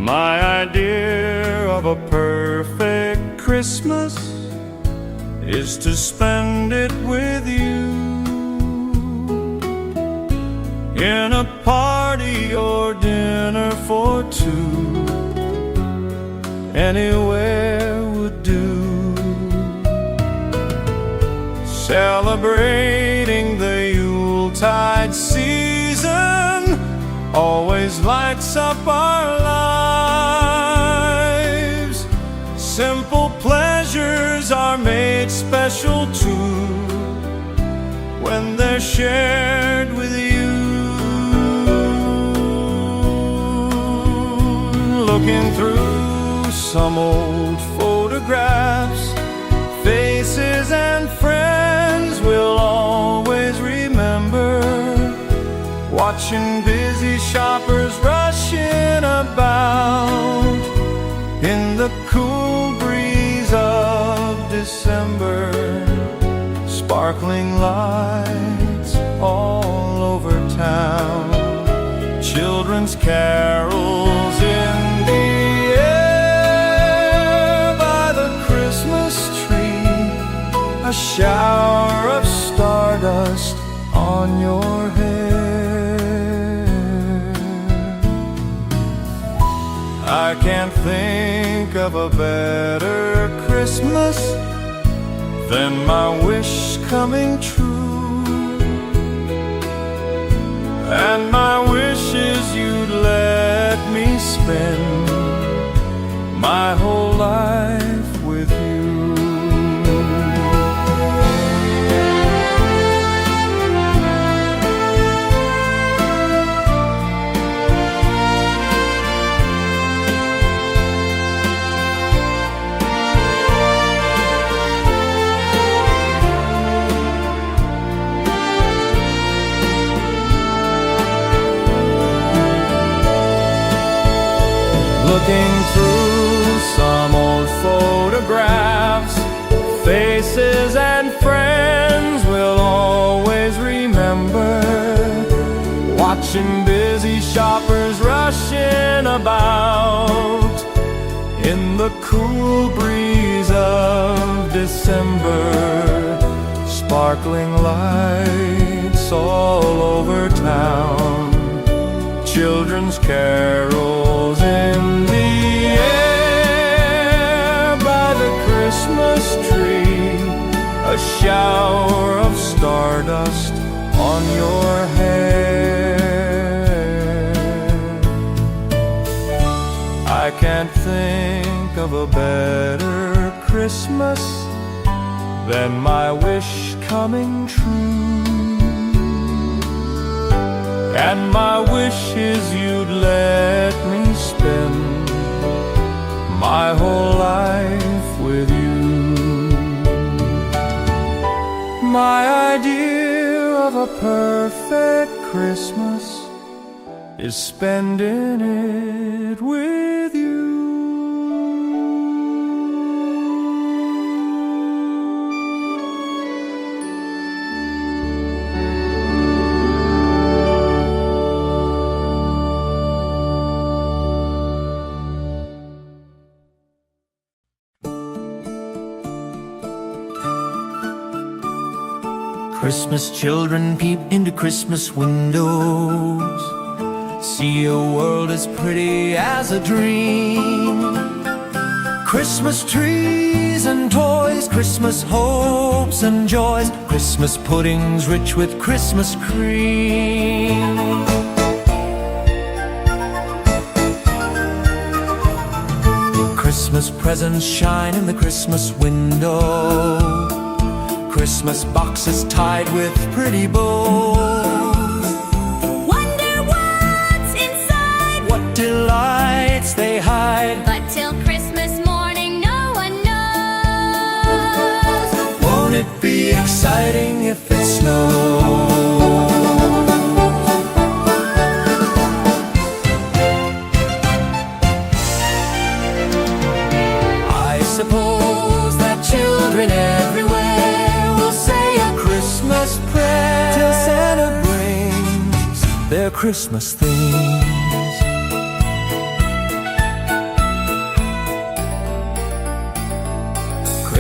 My idea of a perfect Christmas is to spend it with you, in a party or dinner for two. Anywhere would do. Celebrating the Yuletide season always lights up our lives. Simple pleasures are made special too when they're shared with you. Looking through some old photographs, faces and friends we'll always remember. Watching busy shoppers rushing about in the cool breeze of December. Sparkling lights all over town, children's carols in the air. By the Christmas tree, a shower of stardust on your hair. I can't think of a better Christmas than my wish coming true. And my wish is you'd let me spend my whole life with you. Looking through some old photographs, faces and friends we'll always remember. Watching busy shoppers rushing about in the cool breeze of December. Sparkling lights all over town, children's carols in the air. By the Christmas tree, a shower of stardust on your hair. I can't think of a better Christmas than my wish coming true. And my wish is you'd let me spend my whole life with you. My idea of a perfect Christmas is spending it with you. Christmas children peep into Christmas windows, see a world as pretty as a dream. Christmas trees and toys, Christmas hopes and joys, Christmas puddings rich with Christmas cream. Christmas presents shine in the Christmas window, Christmas boxes tied with pretty bows. Wonder what's inside, What delights they hide, but till Christmas morning no one knows. won't it be exciting if it snows? I suppose that children everywhere will say a Christmas prayer till Santa brings their Christmas things.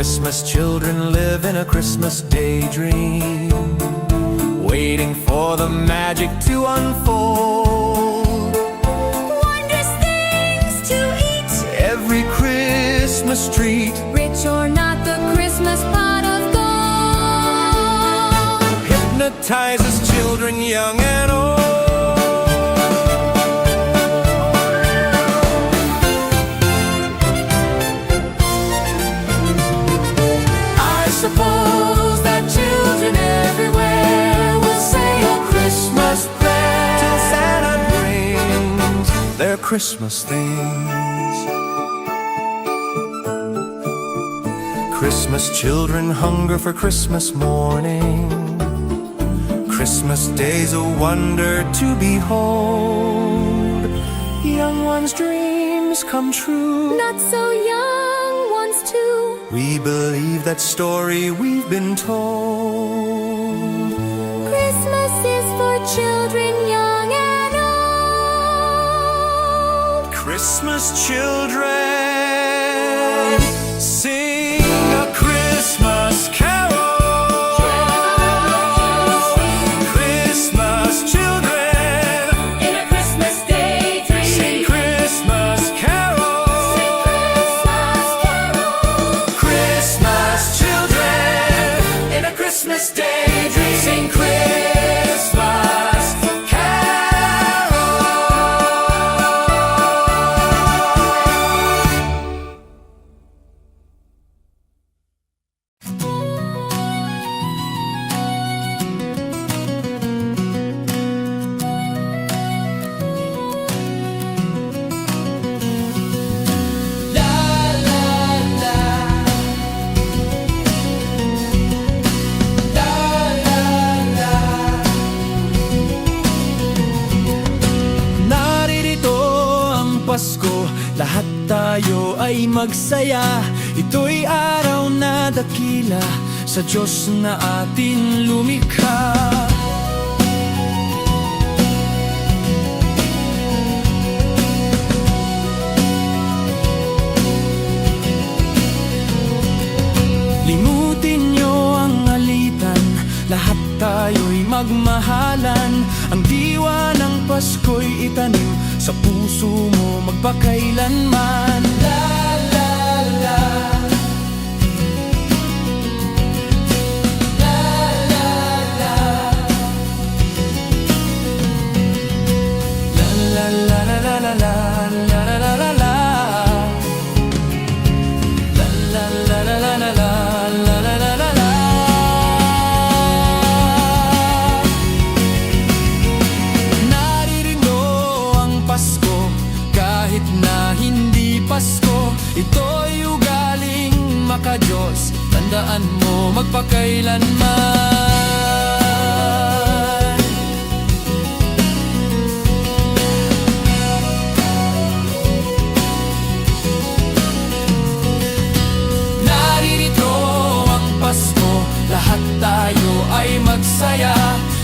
Christmas children live in a Christmas daydream, waiting for the magic to unfold. Wondrous things to eat, Every Christmas treat rich or not, the Christmas pot of gold. hypnotizes children young and old. I suppose that children everywhere will say a Christmas prayer till Santa brings their Christmas things. Christmas children hunger for Christmas morning. Christmas day's a wonder to behold. Young ones' dreams come true. Not so young ones too. We believe that story we've been told. Christmas is for children young and old. Christmas children sing a Christmas carol. Christmas children In a Christmas daydream, sing Christmas carols. Christmas carol. Christmas children in a Christmas daydream sing Christmas Pasko, lahat tayo ay magsaya. Ito'y araw na dakila sa Diyos na atin lumikha. Limutin niyo ang alitan, lahat tayo'y magmahalan. Ang diwa ng Pasko'y itanim sa puso mo magpakailanman. La la la, la la la, la la la la la la la la la la la, la la la la la la la. Pasko, ito'y ugaling maka-Diyos. Tandaan mo magpakailanman. Naririto ang Pasko, lahat tayo ay magsaya.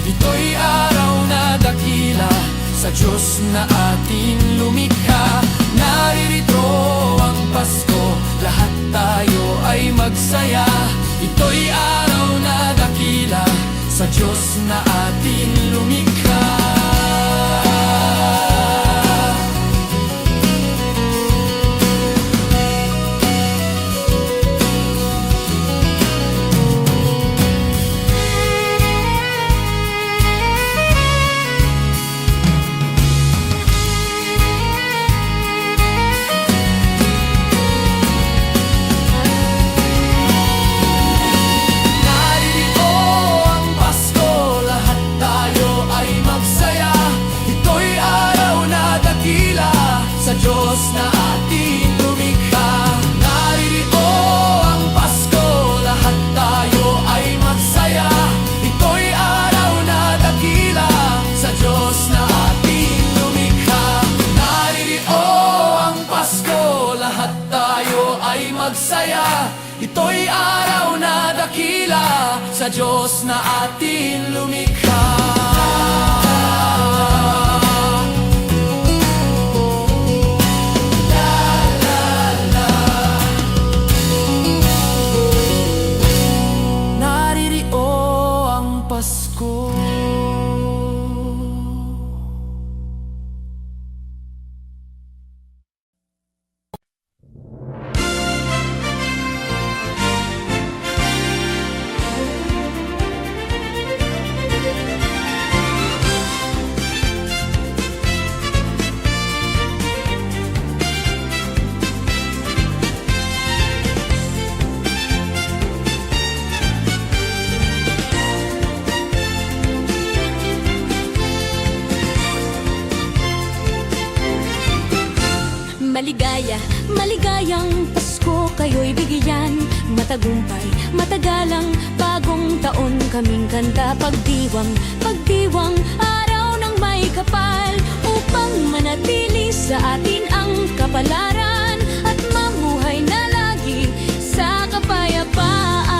Ito'y araw na dakila sa Diyos na ating lumikha. Naririto ang Pasko, lahat tayo ay magsaya. Ito'y araw na dakila sa Diyos na ating lumikha. Diyos na ating lumikha. Naririto ang Pasko, lahat tayo ay magsaya. Ito'y araw na dakila sa Diyos na ating lumikha. Naririto ang Pasko, lahat tayo ay magsaya. Ito'y araw na dakila sa Diyos na ating lumikha. Maligaya, maligayang Pasko kayo'y bigyan. Matagumpay, matagalang bagong taon kaming kanta. Pagdiwang, pagdiwang, araw ng may kapal, upang manatili sa atin ang kapalaran at mamuhay na lagi sa kapayapaan.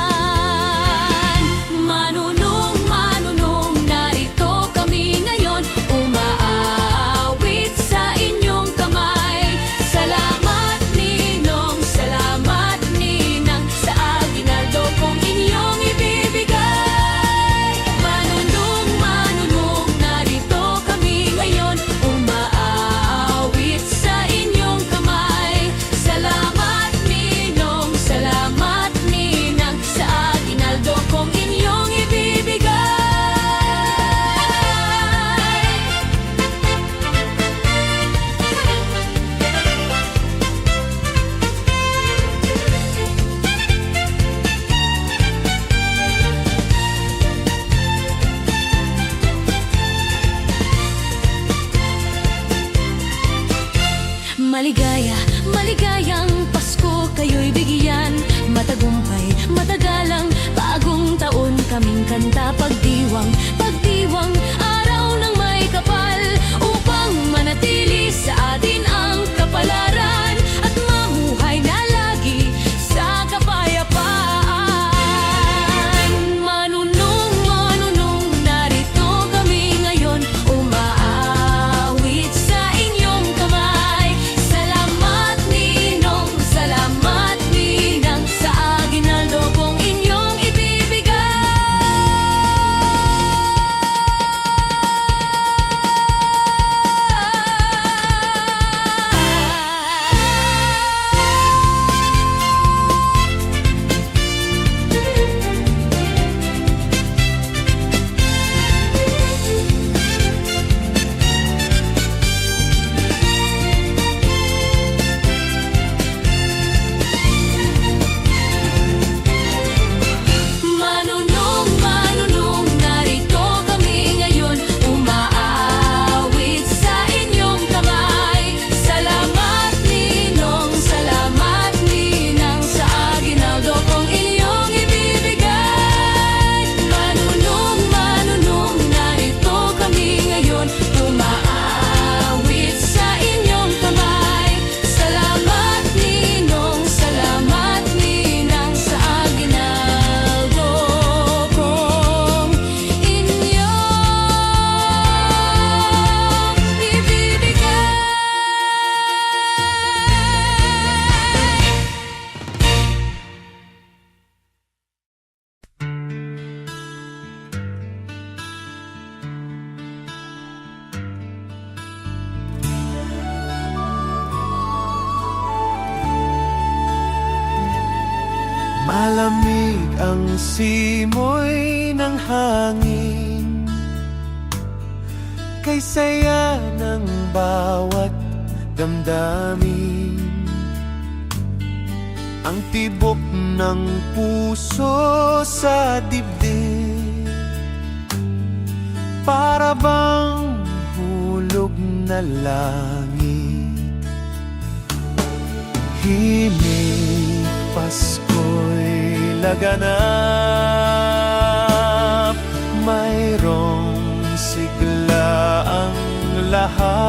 Manunong, manunong, narito kami ngayon, umaawit sa inyong kamay. Salamat ninong, salamat ninang, sa aginaldo kong inyong ibibigay. Manunong, manunong, narito kami ngayon, umaawit sa inyong kamay. Salamat ninong, salamat ninang, sa aginaldo kong inyong ibibigay. Maligaya, maligayang Pasko kayo'y bigyan. Matagumpay, matagalang bagong taon kaming kanta. Pagdiwang, pagdiwang, araw ng may kapal, upang manatili sa atin ang kapalaran at mamuhay na lagi sa kapayapaan. Manunong, manunong, narito kami ngayon, umaawit sa inyong kamay. Salamat ninong, salamat ninang, sa aginaldo kong inyong ibibigay. Manunong, manunong, narito kami ngayon, umaawit sa inyong kamay. Salamat ninong, salamat ninang, sa aginaldo kong inyong ibibigay. Manunong, manunong, narito kami ngayon, umaawit sa inyong kamay. Salamat ninong, salamat ninang, sa aginaldo kong inyong ibibigay. Malamig ang simoy ng hangin, kay saya ng bawat damdamin. Ang tibok ng puso sa dibdib, para bang hulog na langit. Himig, Pasko'y laganap, mayroong sigla ang lahat.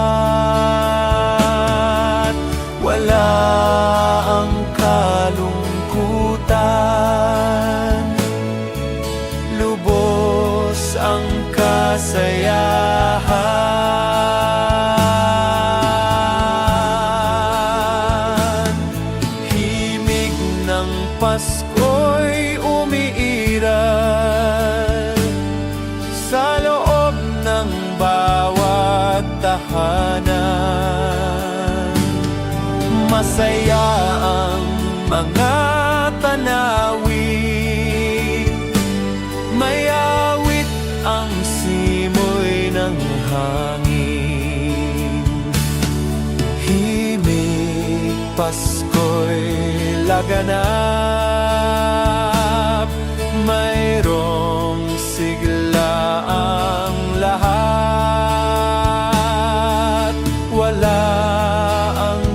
Wala ang kalungkutan, lubos ang kasayahan. Himig ng Pasko'y umiiral sa loob ng bawat tahanan. Masaya ang mga tanawin, may awit ang simoy ng hangin. Himig, Pasko'y laganap, mayroong sigla ang lahat. Wala ang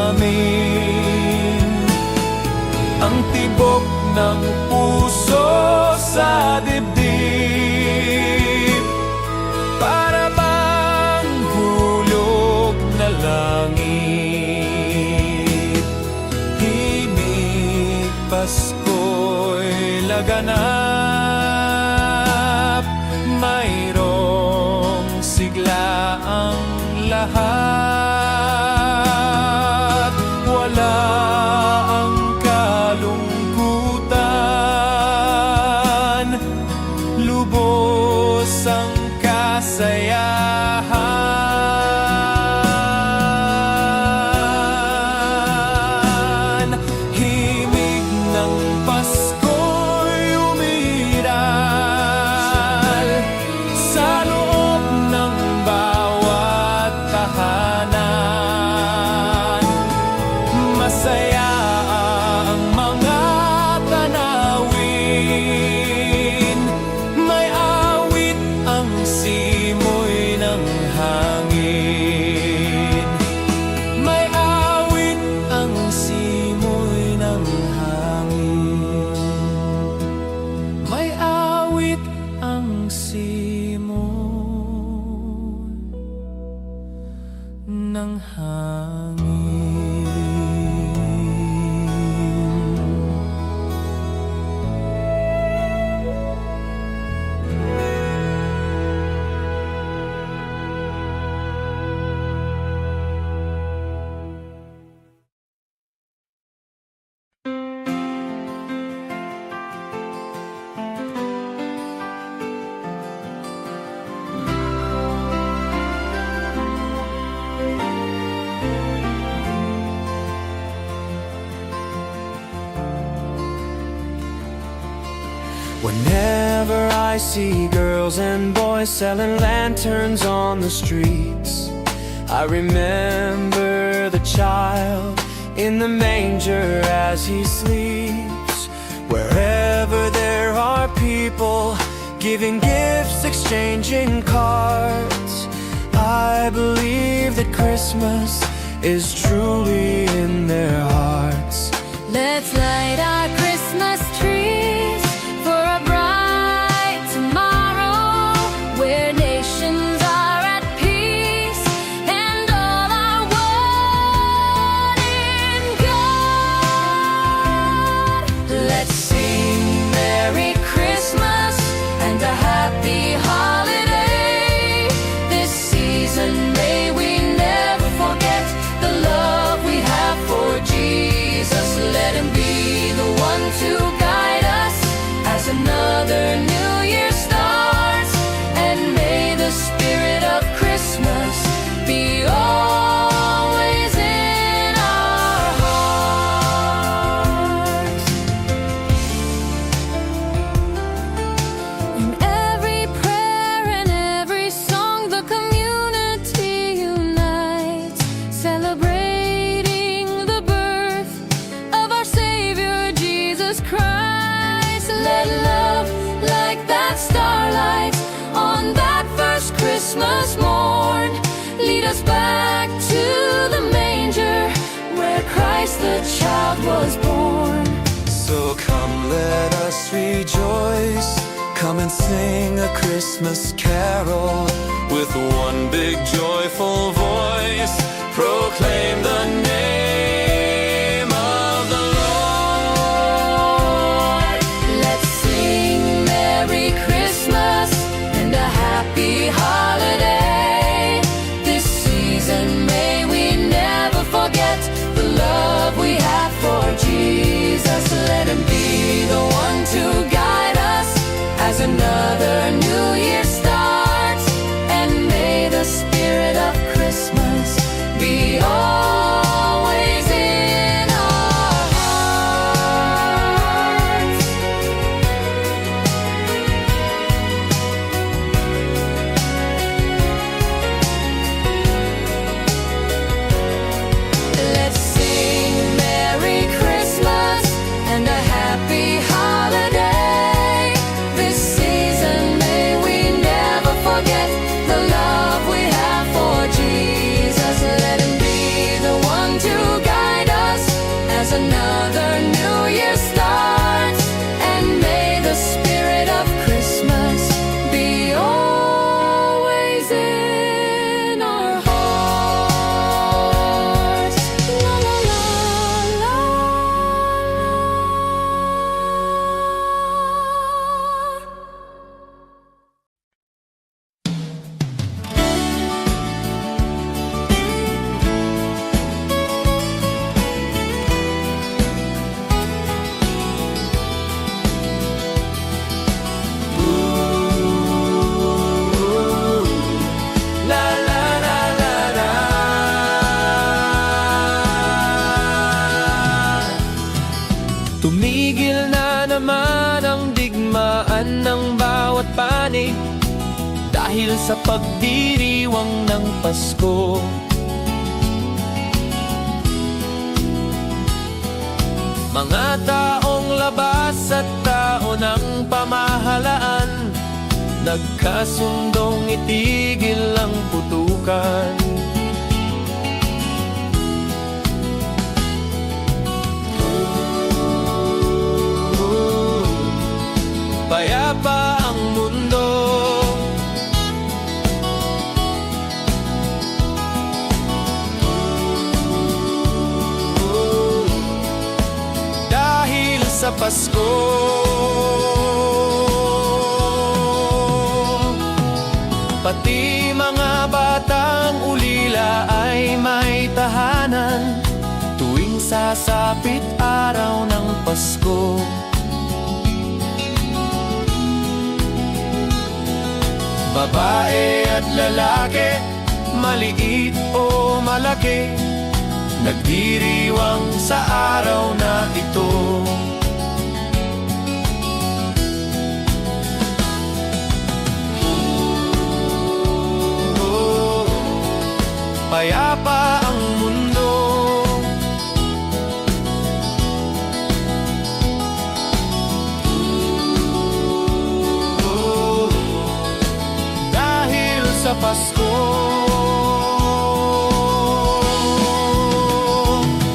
namin ang tibok ng puso sa dibdib, para bang hulog na langit. Himig Pasko'y laganap, mayroong sigla ang lahat. Wala ang kalungkutan, lubos ang kasayahan. Himig ng Pasko'y umiral sa loob ng bawat tahanan. Masaya ang mga tanawin, may awit ang simoy ng hangin. May awit ang simoy ng hangin. May awit ang simoy ng hangin. Whenever I see girls and boys selling lanterns on the streets, I remember the child in the manger as he sleeps. Wherever there are people giving gifts, exchanging cards, I believe that Christmas is truly in their hearts. Let's light our Christmas trees for a bright tomorrow, where nations are at peace and all are one in God. Let's sing Merry Christmas and a Happy Holiday. This season may we never forget the love we have for Jesus. Let him be the one to guide us as another new year starts, and may the spirit of Christmas be always in our hearts. In every prayer and every song, the community unites, celebrating the birth of our Savior Jesus Christ. Let love, like that starlight on that first Christmas morn, lead us back to the manger where Christ the child was born. So come, let us rejoice. Come and sing a Christmas carol with one big joyful voice. Proclaim the name of the Lord. Let's sing Merry Christmas and a Happy Holiday. This season may we never forget the love we have for Jesus. Let him be the one to guide us as another new year starts, and may the spirit of Christmas be always another new year starts, and may the spirit of Christmas be always in our hearts. La la la la la. La la la la la. Tumigil na naman ang digmaan ng bawat panig dahil sa pagdiriwang ng Pasko. Mga taong labas at tao ng pamahalaan nagkasundong itigil ang putukan. Payapa ang mundo, dahil sa Pasko. Pati mga batang ulila ay may tahanan tuwing sasapit araw ng Pasko. Babae at lalaki, maliit o malaki, nagdiriwang sa araw na ito. Payapa ang mundo, dahil sa Pasko.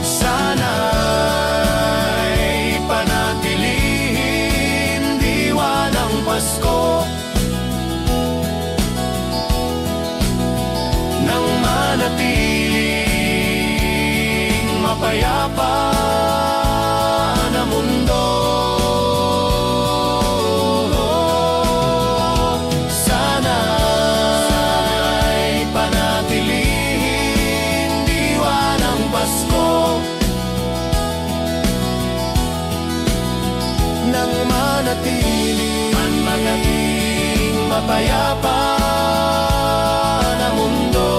Sana'y panatilihin diwa ng Pasko nang manatiling mapayapa na mundo. Sana'y panatilihin diwa ng Pasko nang manatiling mapayapa na mundo.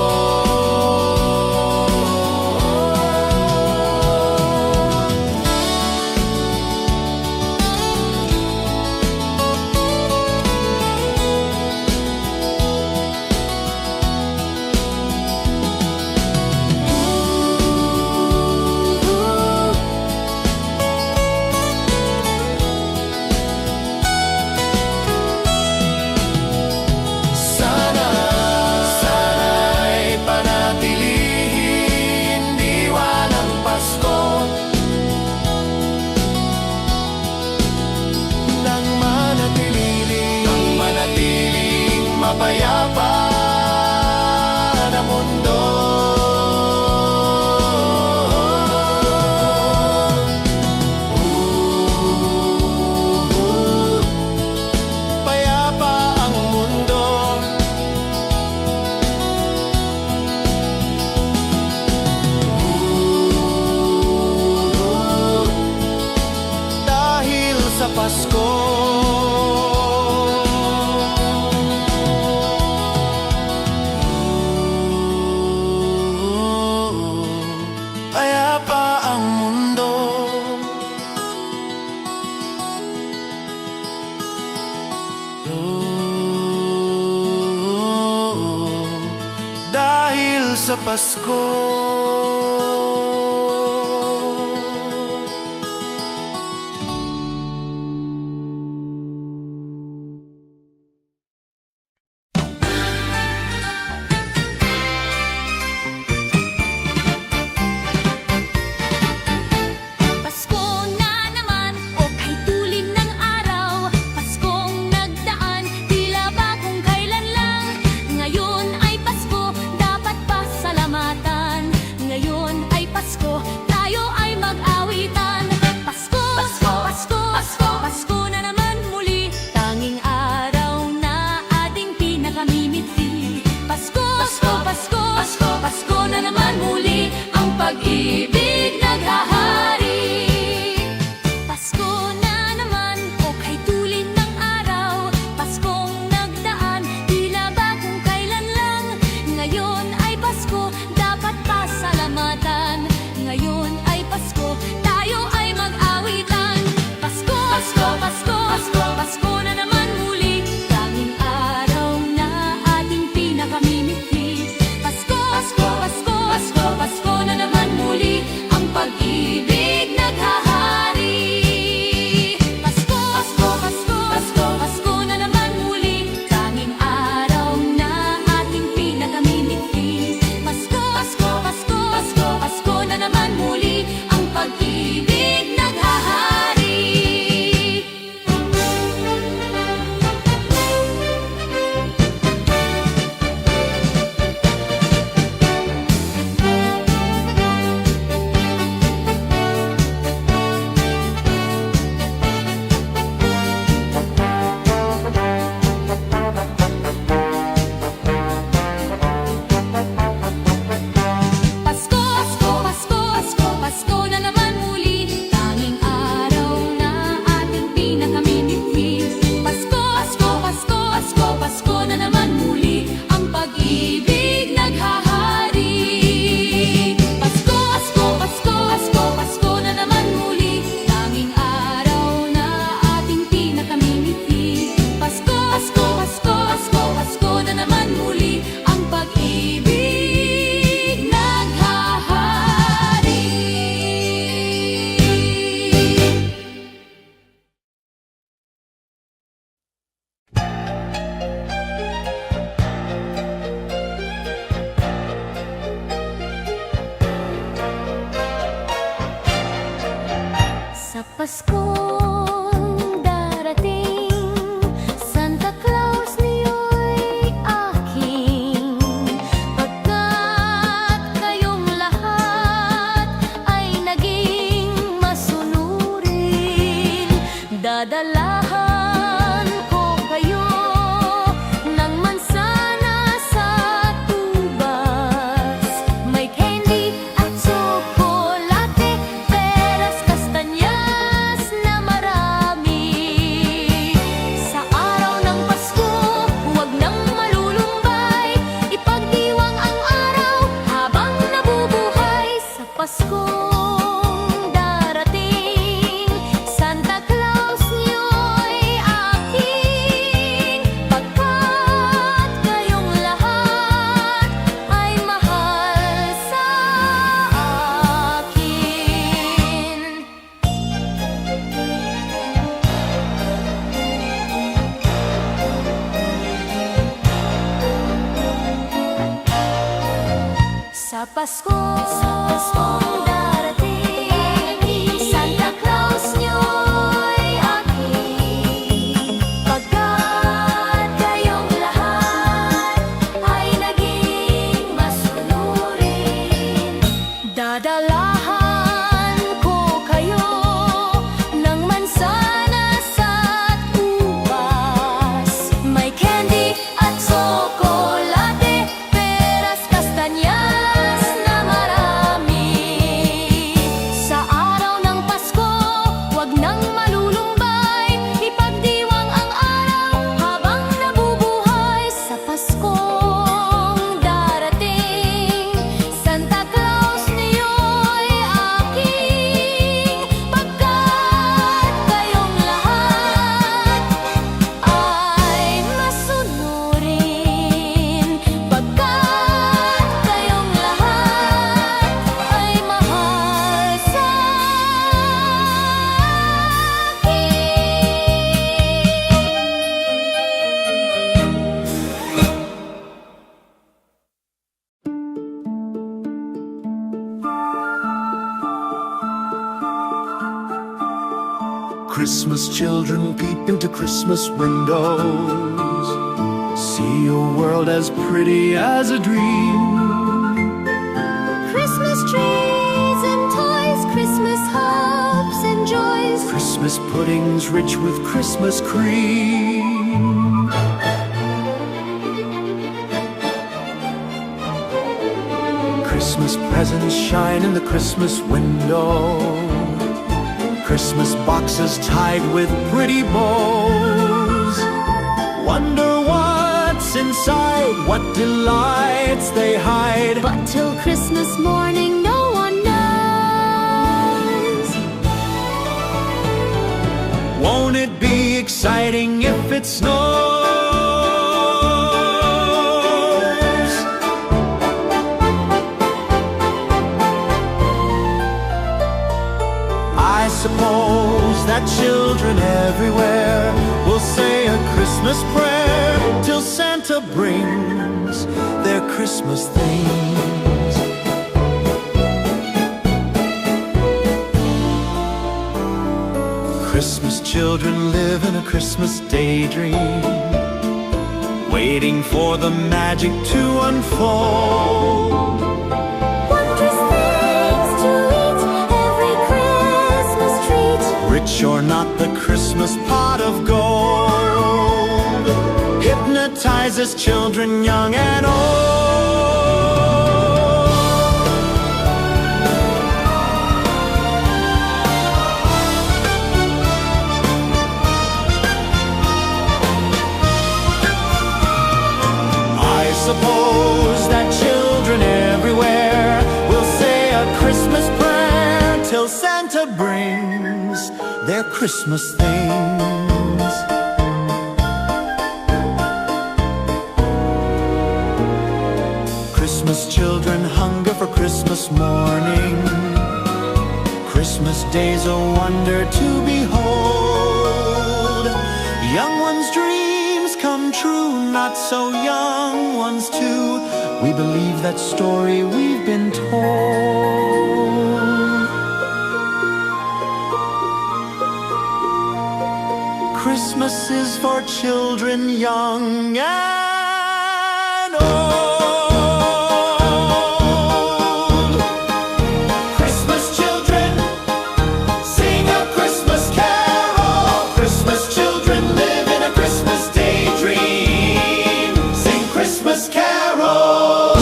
Sana'y panatilihin diwa ng Pasko nang manatiling mapayapa na mundo. Payapa ang mundo, dahil sa Pasko. Payapa ang mundo, dahil sa Pasko. Pasko, Pasko, Pasko, Pasko na naman muli. Tanging araw na ating pinakamimithi. Pasko, Pasko, Pasko, Pasko, Pasko na naman muli. Ang pag-ibig naghahari. Pasko, Pasko, Pasko, Pasko, Pasko na naman muli. Tanging araw na ating pinakamimithi. Pasko, Pasko, Pasko, Pasko, Pasko na naman muli. Ang pag-ibig naghahari. Pasko, Pasko, Pasko, Pasko, Pasko na naman muli. Tanging araw na ating pinakamimithi. Pasko, Pasko, Pasko, Pasko, Pasko na naman muli. Ang pag-ibig naghahari. Pasko, Pasko, Pasko, Pasko, Pasko na naman muli. Tanging araw na ating pinakamimithi. Pasko, Pasko, Pasko, Pasko, Pasko na naman muli. Ang pag-ibig naghahari. Sa Paskong darating, Santa Claus niyo'y aking. Pagkat kayong lahat ay naging masunurin, dadalahan ko kayo ng mansana sa tubas. May candy at tsokolate, peras, kastanyas na marami. Sa araw ng Pasko, huwag nang malulumbay. Ipagdiwang ang araw habang nabubuhay. Sa Paskong darating, Santa Claus niyo'y aking. Pagkat kayong lahat ay mahal sa akin. Sa Paskong darating, Santa Claus niyo'y aking. Pagkat kayong lahat ay naging masunurin, dadalahan ko kayo ng mansana sa ubas. May candy at tsokolate, peras, kastanyas na marami. Sa araw ng Pasko, huwag nang malulumbay. Ipagdiwang ang araw habang nabubuhay. Sa Paskong darating, Santa Claus niyo'y aking. Pagkat kayong lahat ay masunurin, pagkat kayong lahat ay mahal sa Christmas children peep into Christmas windows, see a world as pretty as a dream. Christmas trees and toys, Christmas hopes and joys. Christmas puddings rich with Christmas cream. Christmas presents shine in the Christmas window, Christmas boxes tied with pretty bows. Wonder what's inside, what delights they hide. But till Christmas morning, no one knows. Won't exciting if it snows. I suppose that children everywhere will say a Christmas prayer till Santa brings their Christmas things. Christmas children live in a Christmas daydream, waiting for the magic to unfold. Wondrous things to eat, every Christmas treat. Rich or not, the Christmas pot of gold hypnotizes children young and old. I suppose that children everywhere will say a Christmas prayer till Santa brings their Christmas things. Christmas children hunger for Christmas morning. Christmas day's a wonder to behold. Young ones' dreams come true, not so young ones too. We believe that story we've been told. Christmas is for children young and old. Christmas children, sing a Christmas carol. Christmas children live in a Christmas daydream. Sing Christmas carols.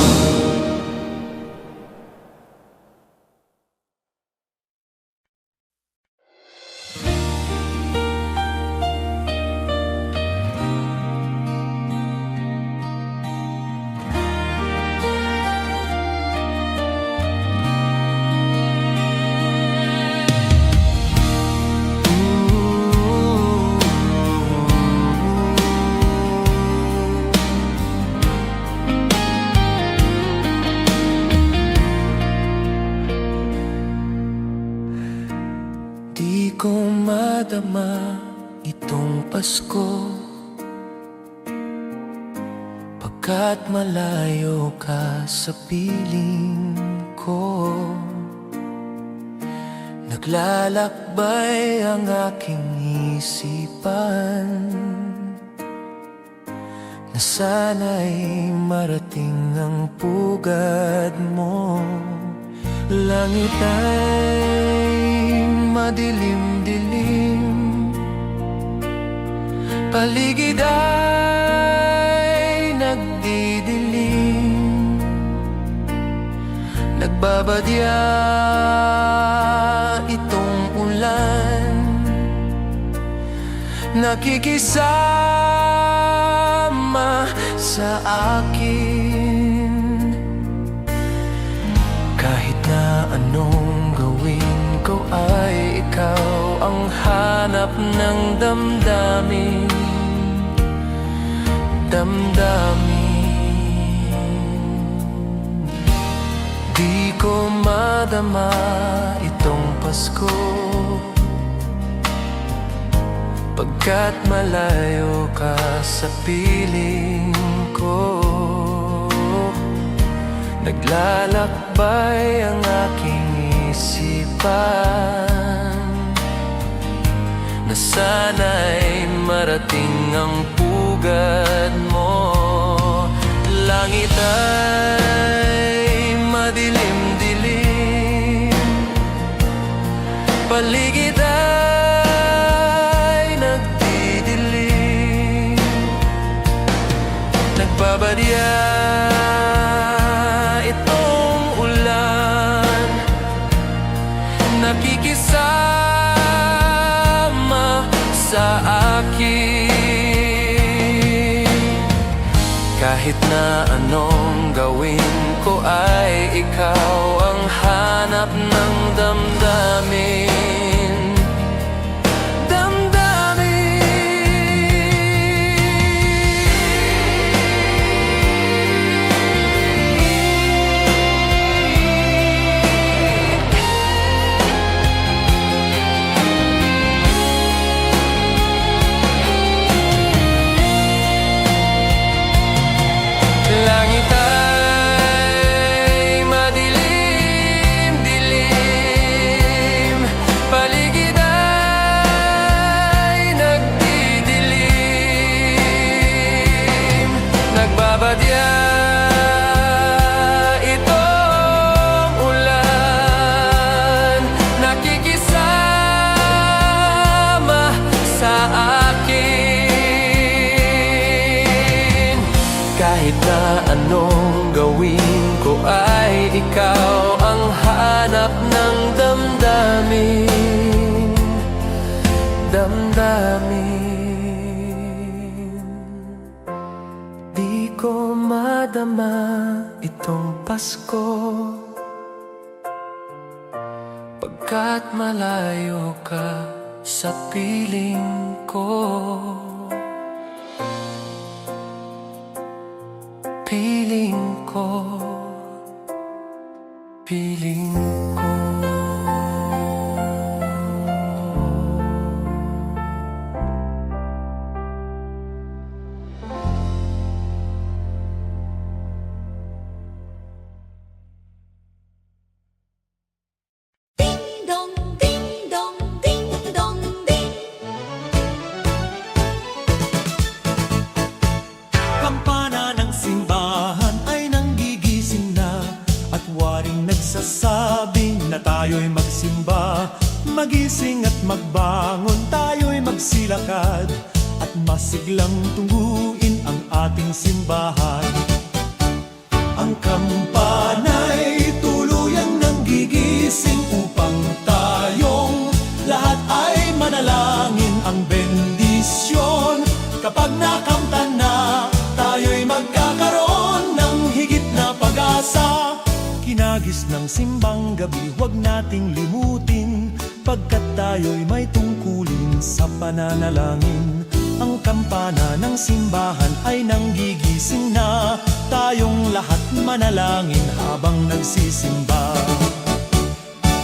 Di ko madama itong Pasko, pagkat malayo ka sa piling ko. Naglalakbay ang aking isipan na sana'y marating ang pugad mo. Langit ay madilim-dilim, paligid ay nagdidilim. Nagbabadya itong ulan, nakikisama sa akin. Kahit na anong gawin ko ay ikaw ang hanap ng damdamin. Di ko madama itong Pasko, pagkat malayo ka sa piling ko. Naglalakbay ang aking isipan na sana'y marating ang pugad mo. Langit ay madilim-dilim, paligid ay nagdidilim. Nagbabadya itong ulan, nakikisama sa akin. Kahit na anong gawin ko ay ikaw ang hanap ng damdamin. anong gawin ko ay ikaw ang hanap ng damdamin. Di ko madama itong Pasko, pagkat malayo ka sa piling ko. Piling ko, piling ko. Ding dong, ding dong, ding dong, ding. Kampana ng simbahan ay nanggigising na, at waring nagsasabing na tayo'y magsimba. Magising at magbangon, tayo'y magsilakad, at masiglang tungguin ang ating simbahan. Ang kampana'y tuluyang nanggigising upang tayong lahat ay manalangin ang bendisyon. Kapag nakamtan na, tayo'y magkakaroon ng higit na pag-asa. Kinagis ng simbang gabi, huwag nating limutin, pagkat tayo'y may tungkulin sa pananalangin. Ang kampana ng simbahan ay nanggigising na, tayong lahat manalangin habang nagsisimba.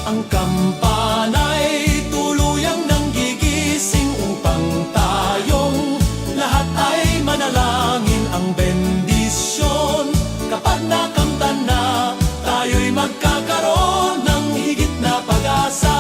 Ang kampana'y tuluyang nanggigising upang tayong lahat ay manalangin ang bendisyon. Kapag nakamtan na, tayo'y magkakaroon ng higit na pag-asa.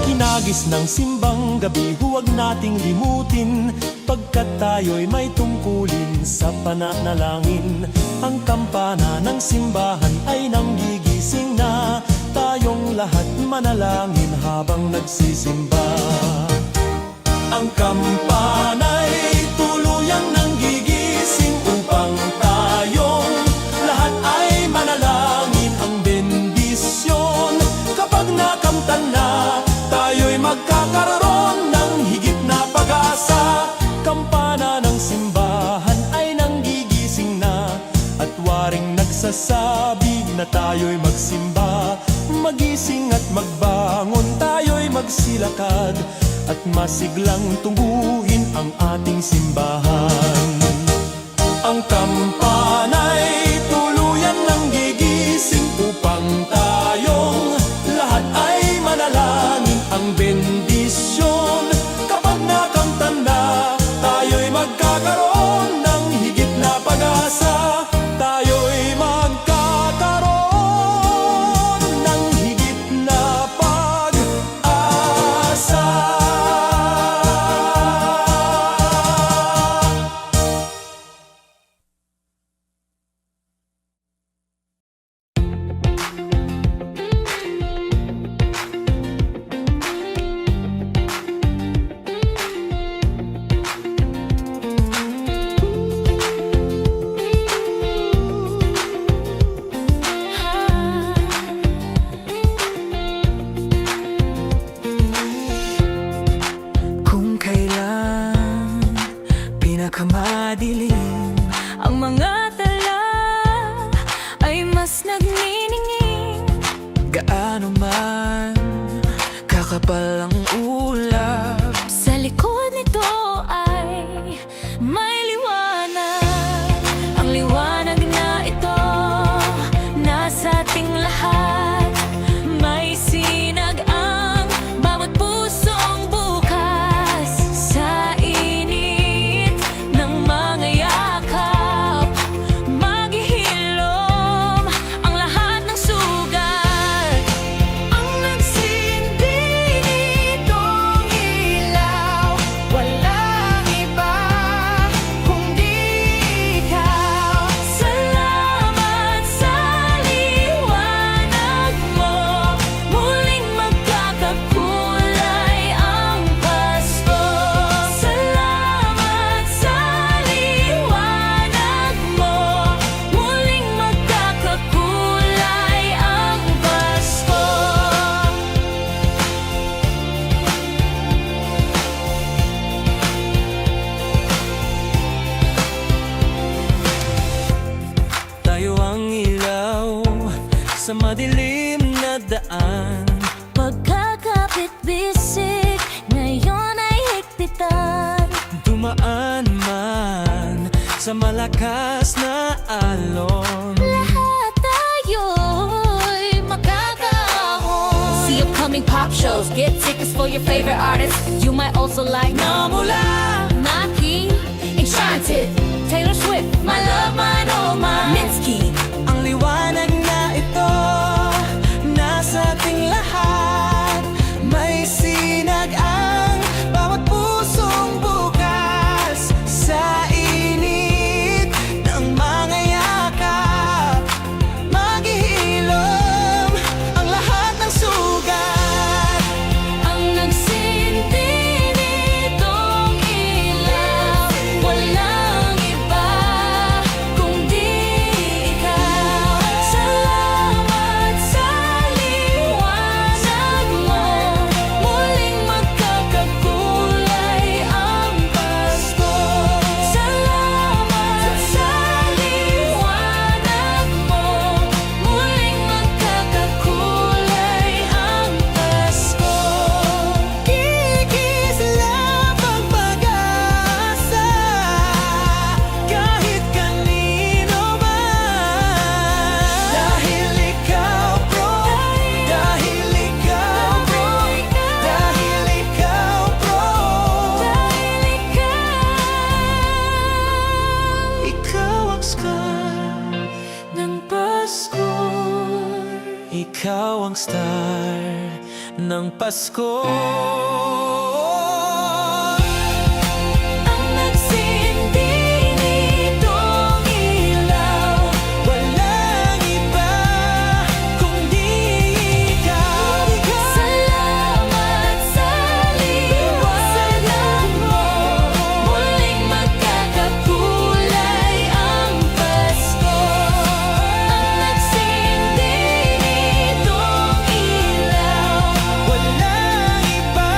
Kinagis ng simbang gabi, huwag nating limutin, pagkat tayo'y may tungkulin sa pananalangin. Ang kampana ng simbahan ay nanggigising na, tayong lahat manalangin habang nagsisimba. Ang kampana'y tuluyang nanggigising upang tayong lahat ay manalangin ang bendisyon. Kapag nakamtan na, tayo'y magkakaroon ng higit na pag-asa. Kampana ng simbahan ay nanggigising na, at waring nagsasabi na tayo'y magsimba. Magising at magbangon, tayo'y magsilakad, at masiglang tungguin ang ating simbahan. Ang kampana'y tuluyan nanggigising upang tayong lahat ay manalangin ang bendisyon. Kapag nakamtan na, tayo'y magkakaroon ng higit na pag-asa. Tayo'y magkakaroon ng higit na pag-asa. Kung kailan pinakamadilim, Ang mga tala ay mas nagniningning. gaano man kakapal ang ulap, Sa likod nito ay may liwanag. Ang liwanag na ito nasa ating lahat. May sinag ang bawat pusong bukas. Sa init ng mga yakap, maghihilom ang lahat ng sugat. Ang nagsindinig malakas na alon. Lahat tayo'y makakaahon. See upcoming pop shows, get tickets for your favorite artists. You might also like Namula, Naki, Enchanted, Taylor Swift, My Love, Mine, Oh Mine, Mitski. ang liwanag na ito nasa ating lahat. May sinag ang bawat pusong bukas sa init ng mga yakap. Maghihilom ang lahat ng sugat. Ang nagsinti nitong ilaw, walang iba kundi ikaw. Salamat sa liwanag mo, muling magkakakulay ang Pasko. Salamat sa liwanag mo, muling magkakakulay ang Pasko. Kikislap ang pag-asa kahit kanino man. Dahil ikaw, bro. Dahil ikaw, bro. Dahil ikaw, bro. Ikaw ang star Ng Pasko. Ikaw ang star ng Pasko. Ang nagsinti nitong ilaw, Walang iba kundi ikaw. salamat sa liwanag mo, muling magkakakulay ang Pasko. Ang nagsinti nitong ilaw, Walang iba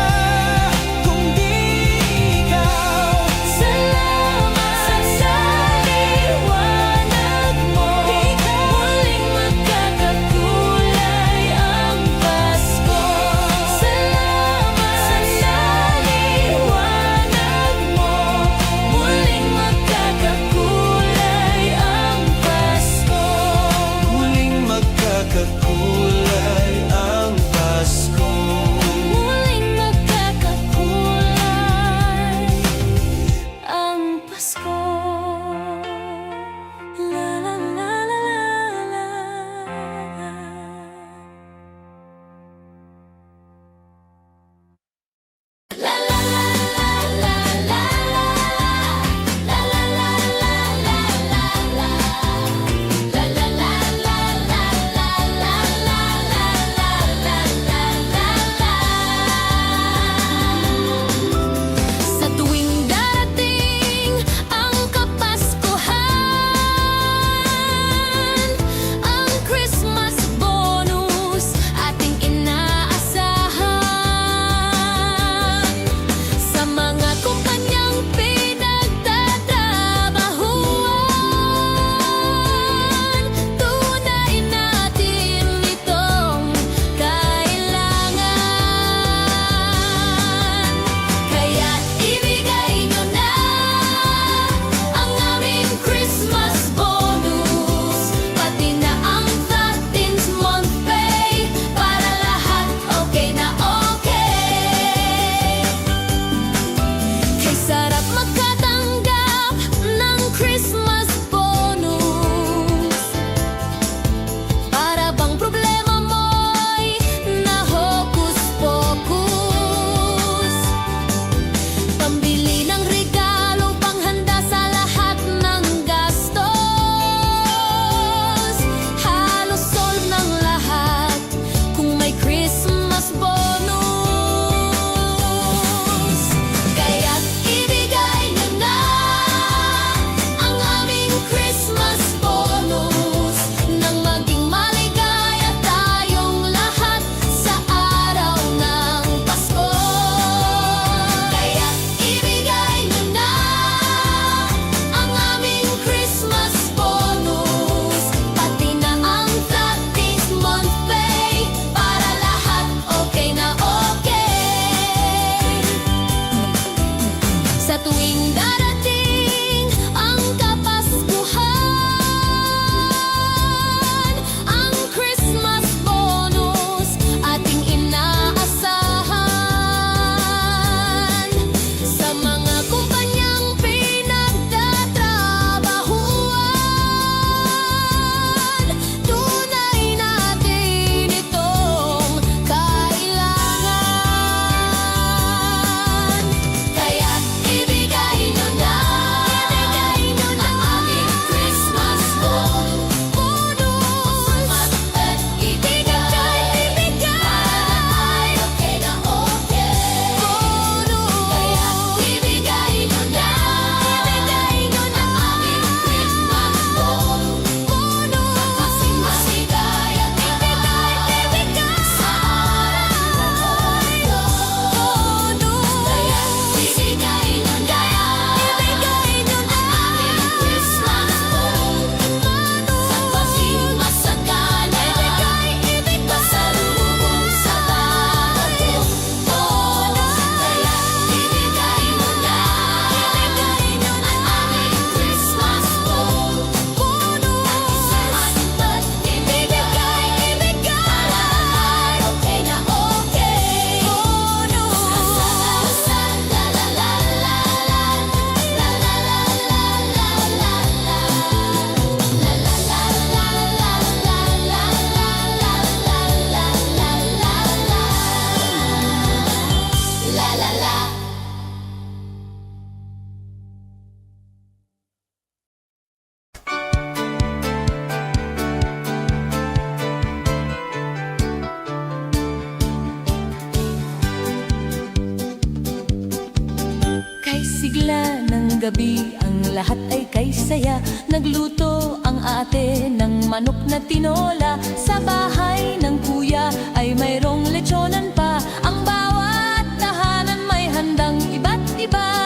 sigla ng gabi, ang lahat ay kay saya. Nagluto ang ate ng manok na tinola. Sa bahay ng kuya ay mayroong lechonan pa. Ang bawat tahanan may handang iba't iba.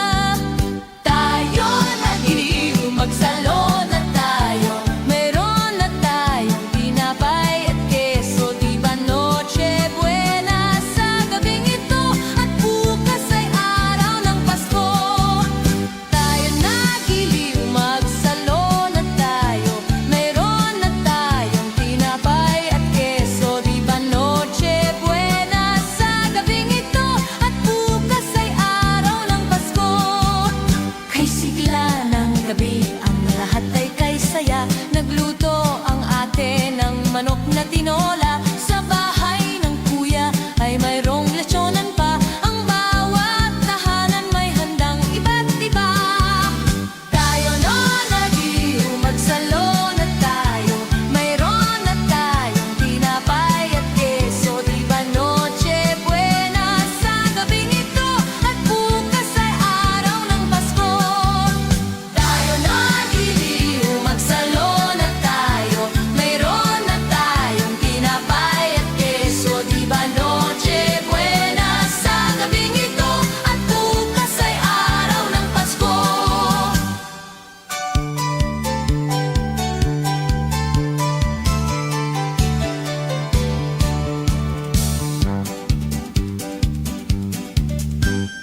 Tayo nagiliw, magsalon na tayo. Meron na tayong tinapay at keso. Di ba Noche Buena sa gabing ito? At bukas ay araw ng Pasko. Tayo nagiliw, magsalon na tayo. Meron na tayong tinapay at keso. Di ba Noche Buena sa gabing ito? At bukas ay araw ng Pasko. Kay sigla ng gabi, ang lahat ay kay saya. Nagluto ang ate ng manok na tinola. Sa bahay ng kuya ay mayroong lechonan pa. Ang bawat tahanan may handang iba't iba. Tayo no nagiliw, magsalon na tayo. Mayroon na tayong tinapay at keso. Di ba Noche Buena sa gabing ito? At bukas ay araw ng Pasko. Tayo nagiliw, magsalon na tayo. Mayroon na tayong tinapay at keso. Di ba Noche Buena sa gabing ito? At bukas ay araw ng Pasko.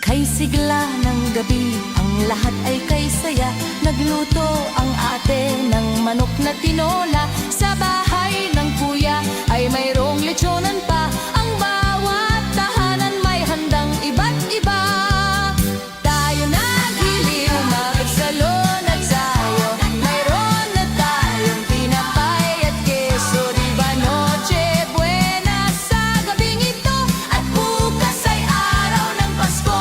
Kay sigla ng gabi, ang lahat ay kay saya. Nagluto ang ate ng manok na tinola. Sa bahay ng kuya ay mayroong lechonan pa. Ang bawat tahanan may handang iba't iba. Tayo nagiliw, magsalon at sayo. Mayroon na tayong tinapay at keso. Di ba Noche Buena sa gabing ito? At bukas ay araw ng Pasko.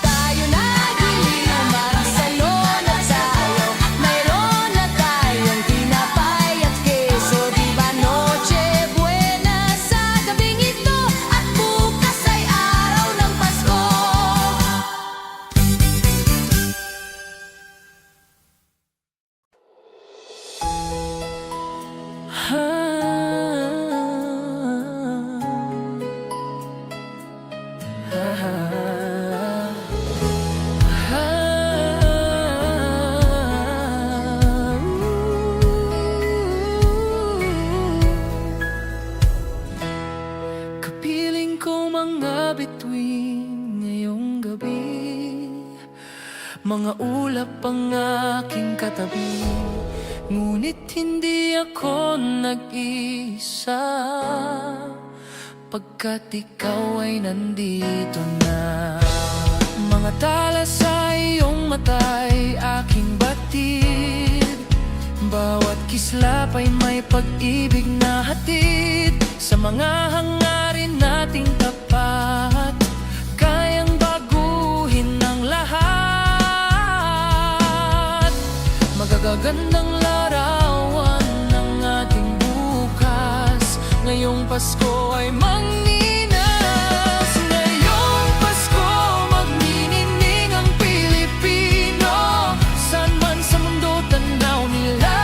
Tayo nagiliw, magsalon at sayo. Mayroon na tayong tinapay at keso. Di ba Noche Buena sa gabing ito? At bukas ay araw ng Pasko. Kapiling ko mga bituin ngayong gabi. Mga ulap ang aking katabi. Ngunit hindi ako nag-isa, pagkat ikaw ay nandito na. Mga tala sa iyong mata'y aking batid. Bawat kislap ay may pag-ibig na hatid. Sa mga hangarin nating tapat, kayang baguhin ang lahat. Magagandang larawan ng ating bukas. Ngayong Pasko ay magninas. Ngayong Pasko magninining ang Pilipino. Saan man sa mundo tanaw nila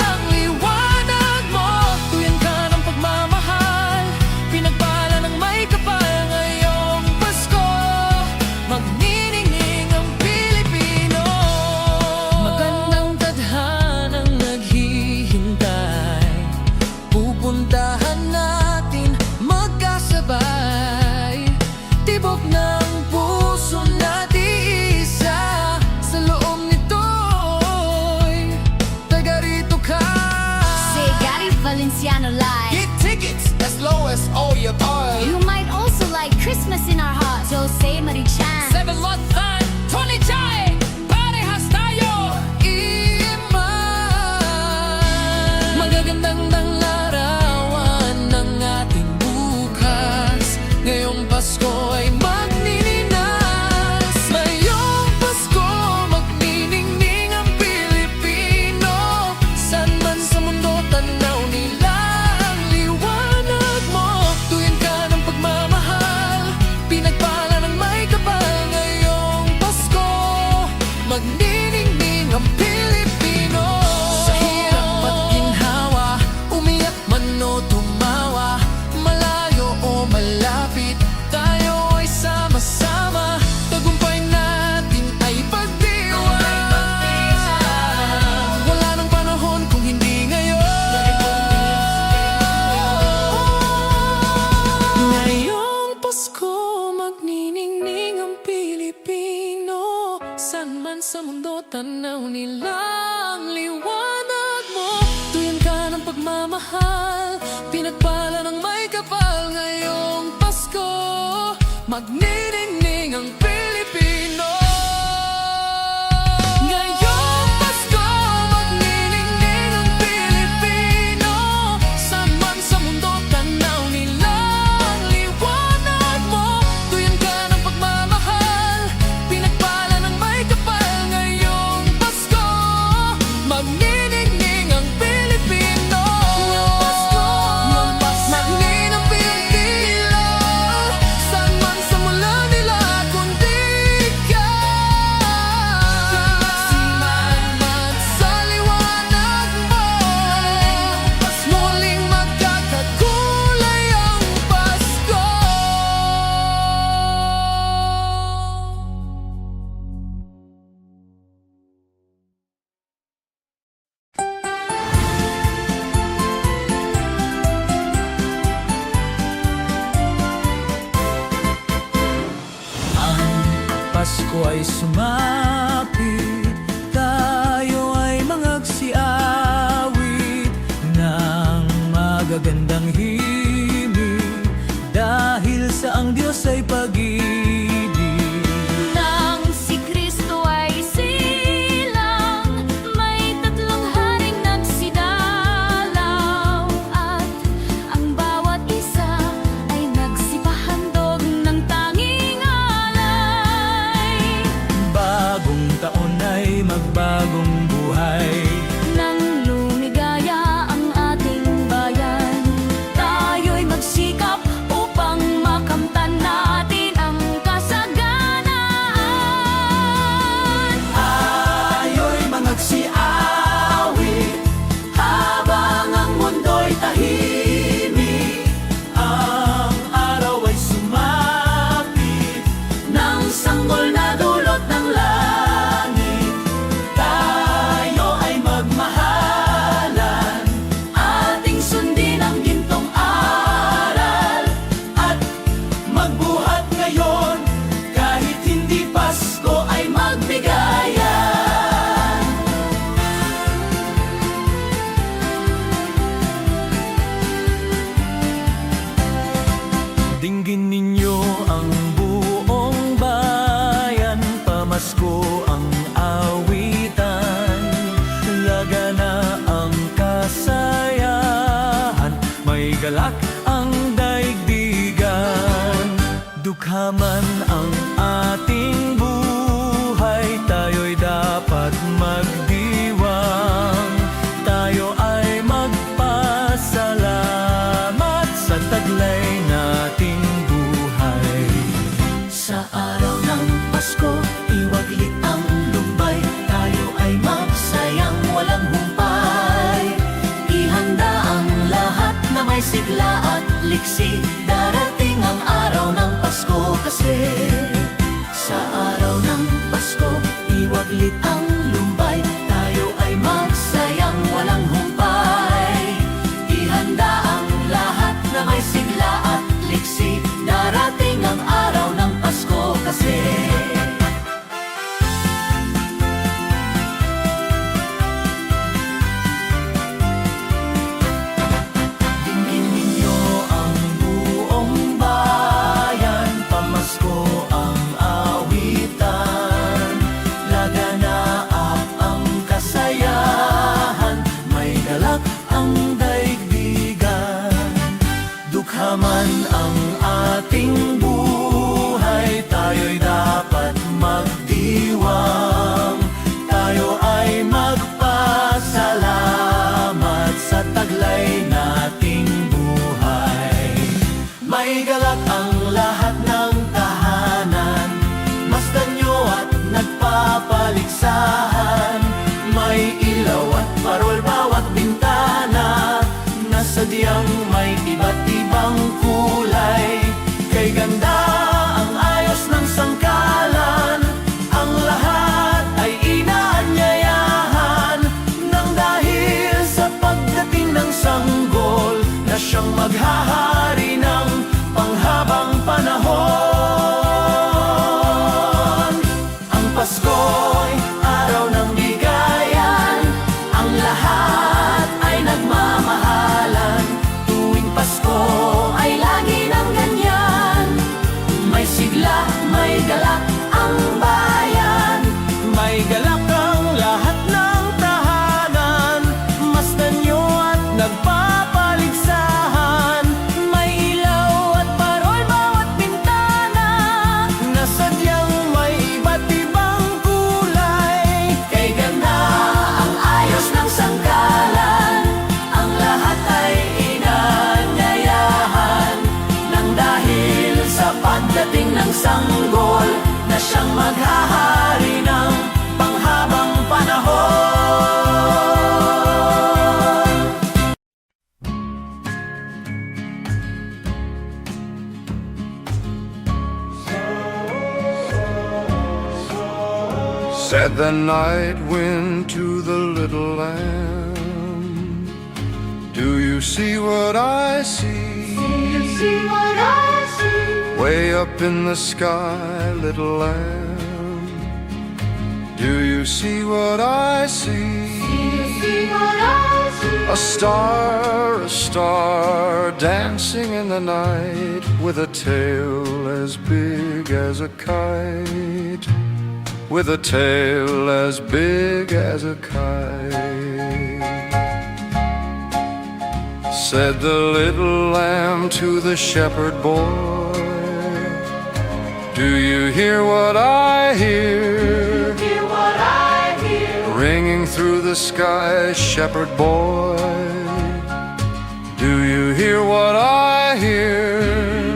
ang liwanag mo. Tuyan ka ng pagmamahal, pinagpala ng may kapal. Ngayong Pasko magniningning ang Pilipino. Magandang tadhanang naghihintay, pupuntahan natin magkasabay. Tibok ng puso natin isa, sa loob nito'y taga rito ka. Say Gary Valenciano live. Get tickets as low as all your oil. You might also like Christmas in our hearts. Jose Marichan. 7 month time, Tony Chai, parehas tayo. Iman magagandang larawan ng ating bukas. Ngayong Pasko ay magnininas. Ngayong Pasko magniningning ang Pilipino. Saan man sa mundo tanaw nila ang liwanag mo. Tuyan ka ng pagmamahal, pinagpala ng may kapal. Ngayong Pasko tanaw nila ang liwanag mo. Tuyan ka ng pagmamahal, pinagpala ng may kapal ngayong Pasko. Magniningning ang Pilipino. Ngayong Pasko, magniningning ang Pilipino. Saan man sa mundo, tanaw nila ang liwanag mo. Tuyan ka ng pagmamahal, pinagpala ng may kapal ngayong Pasko. Magniningning ang Pilipino. Magniningning ang Pilipino. Saan man sa mula nila kundi ikaw. Simanman sa liwanag mo, muling magkakakulay ang Pasko. Pasko ay sumapit, tayo ay mangagsiawit ng magagandang himig, dahil sa ang Diyos ay pag-ibig. Nang si Kristo ay silang, may tatlong haring nagsidalaw, at ang bawat isa ay nagsipahandog ng tanging alay. Bagong taon ay magbagong buhay, Nang lumigaya ang ating bayan, tayo'y magsikap upang makamtan natin ang kasaganaan. tayo'y mangagsiawit habang ang mundo'y tahimik. Ang araw ay sumapit ng sanggol na dulot ng langit. Tayo ay magmahalan, ating sundin ang gintong aral, at magbuhat ngayon kahit hindi Pasko ay magbigayan. Dinggin ninyo ang buong bayan, pamasko ang awitan, lagana ang kasayahan, may galak ang daigdigan. Dukha man ang ating buhay, tayo'y dapat magdiwang. Tayo ay magpasalamat sa taglay nating buhay. Sa araw ng Pasko, iwaglit ang lumbay, tayo ay magsayang walang humpay. Ihanda ang lahat na may sigla at liksi, darating ang araw ng Pasko kasi. Sa araw ng Pasko, iwaglit ang lumbay, tayo ay magsayang walang humpay. Ihanda ang lahat na may sigla at liksi, darating ang araw ng Pasko kasi. Dinggin ninyo ang buong bayan, pamasko ang awitan, laganaap ang kasayahan, may galak ang daigdigan. Dukha man ang ating buhay, tayo'y dapat magdiwang. Tayo ay magpasalamat sa taglay nating buhay. May galak ang lahat ng tahanan, masdan nyo at nagpapaligsahan. May ilaw at parol bawat bintana, na sadyang may iba't ibang kulay. Kay ganda ang ayos ng sangkalan, ang lahat ay inaanyayahan, nang dahil sa pagdating ng sanggol na siyang maghahari ng panghabang panahon. Ang Pasko'y araw ng pagdating ng sanggol na siyang maghahari ng panghabang panahon. Said the night wind to the little lamb, do you see what I see? See what I see? Way up in the sky, little lamb, do you see what I see? See what I see? A star dancing in the night, with a tail as big as a kite, with a tail as big as a kite. Said the little lamb to the shepherd boy, do you hear what I hear? Hear what I hear? Ringing through the sky, shepherd boy, do you hear what I hear?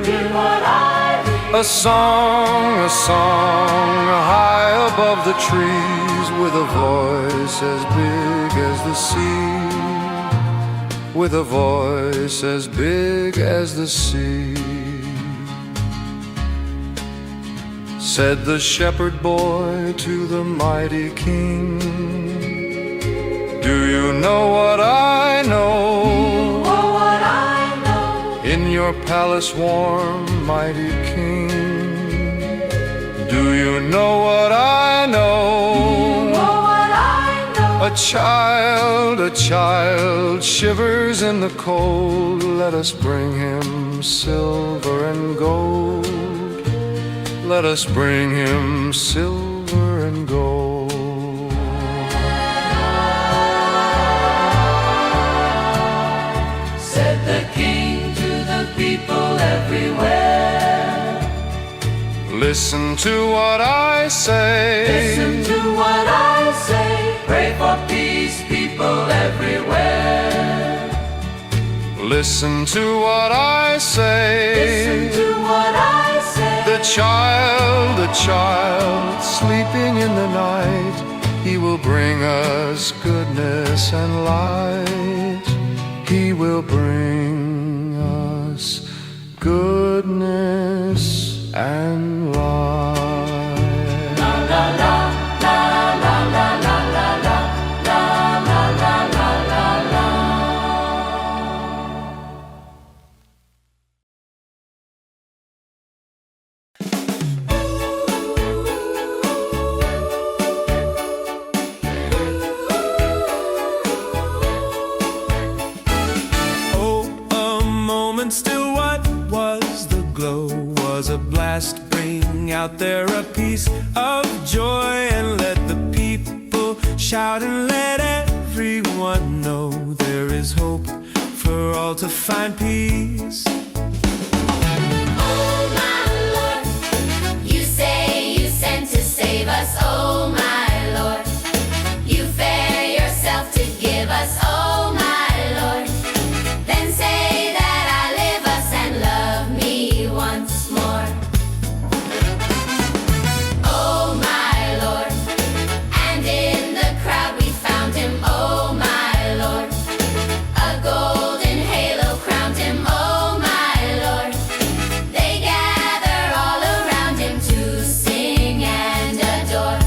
Hear what I hear? A song high above the trees, with a voice as big as the sea, with a voice as big as the sea. Said the shepherd boy to the mighty king, do you know what I know? Oh, what I know? In your palace warm, mighty king, do you know what I know? Oh, what I know? A child shivers in the cold. Let us bring him silver and gold. Let us bring him silver and gold. Said the king to the people everywhere, Listen to what I say. listen to what I say. Pray for peace, people everywhere. Listen to what I say. Listen to what I say. The child sleeping in the night, he will bring us goodness and light. He will bring us goodness and light. Oh, a moment still, what was the glow? Was a blast, bring out there a piece of joy, and let the people shout and let everyone know there is hope for all to find peace. Oh my Lord, you say you sent to save us. Oh my Lord, you fare yourself to give us. Oh my Lord, then say that I live us and love me once more. Oh my Lord, and in the crowd we found him. Oh my Lord, a golden halo crowned him. Oh my Lord, they gather all around him to sing and adore.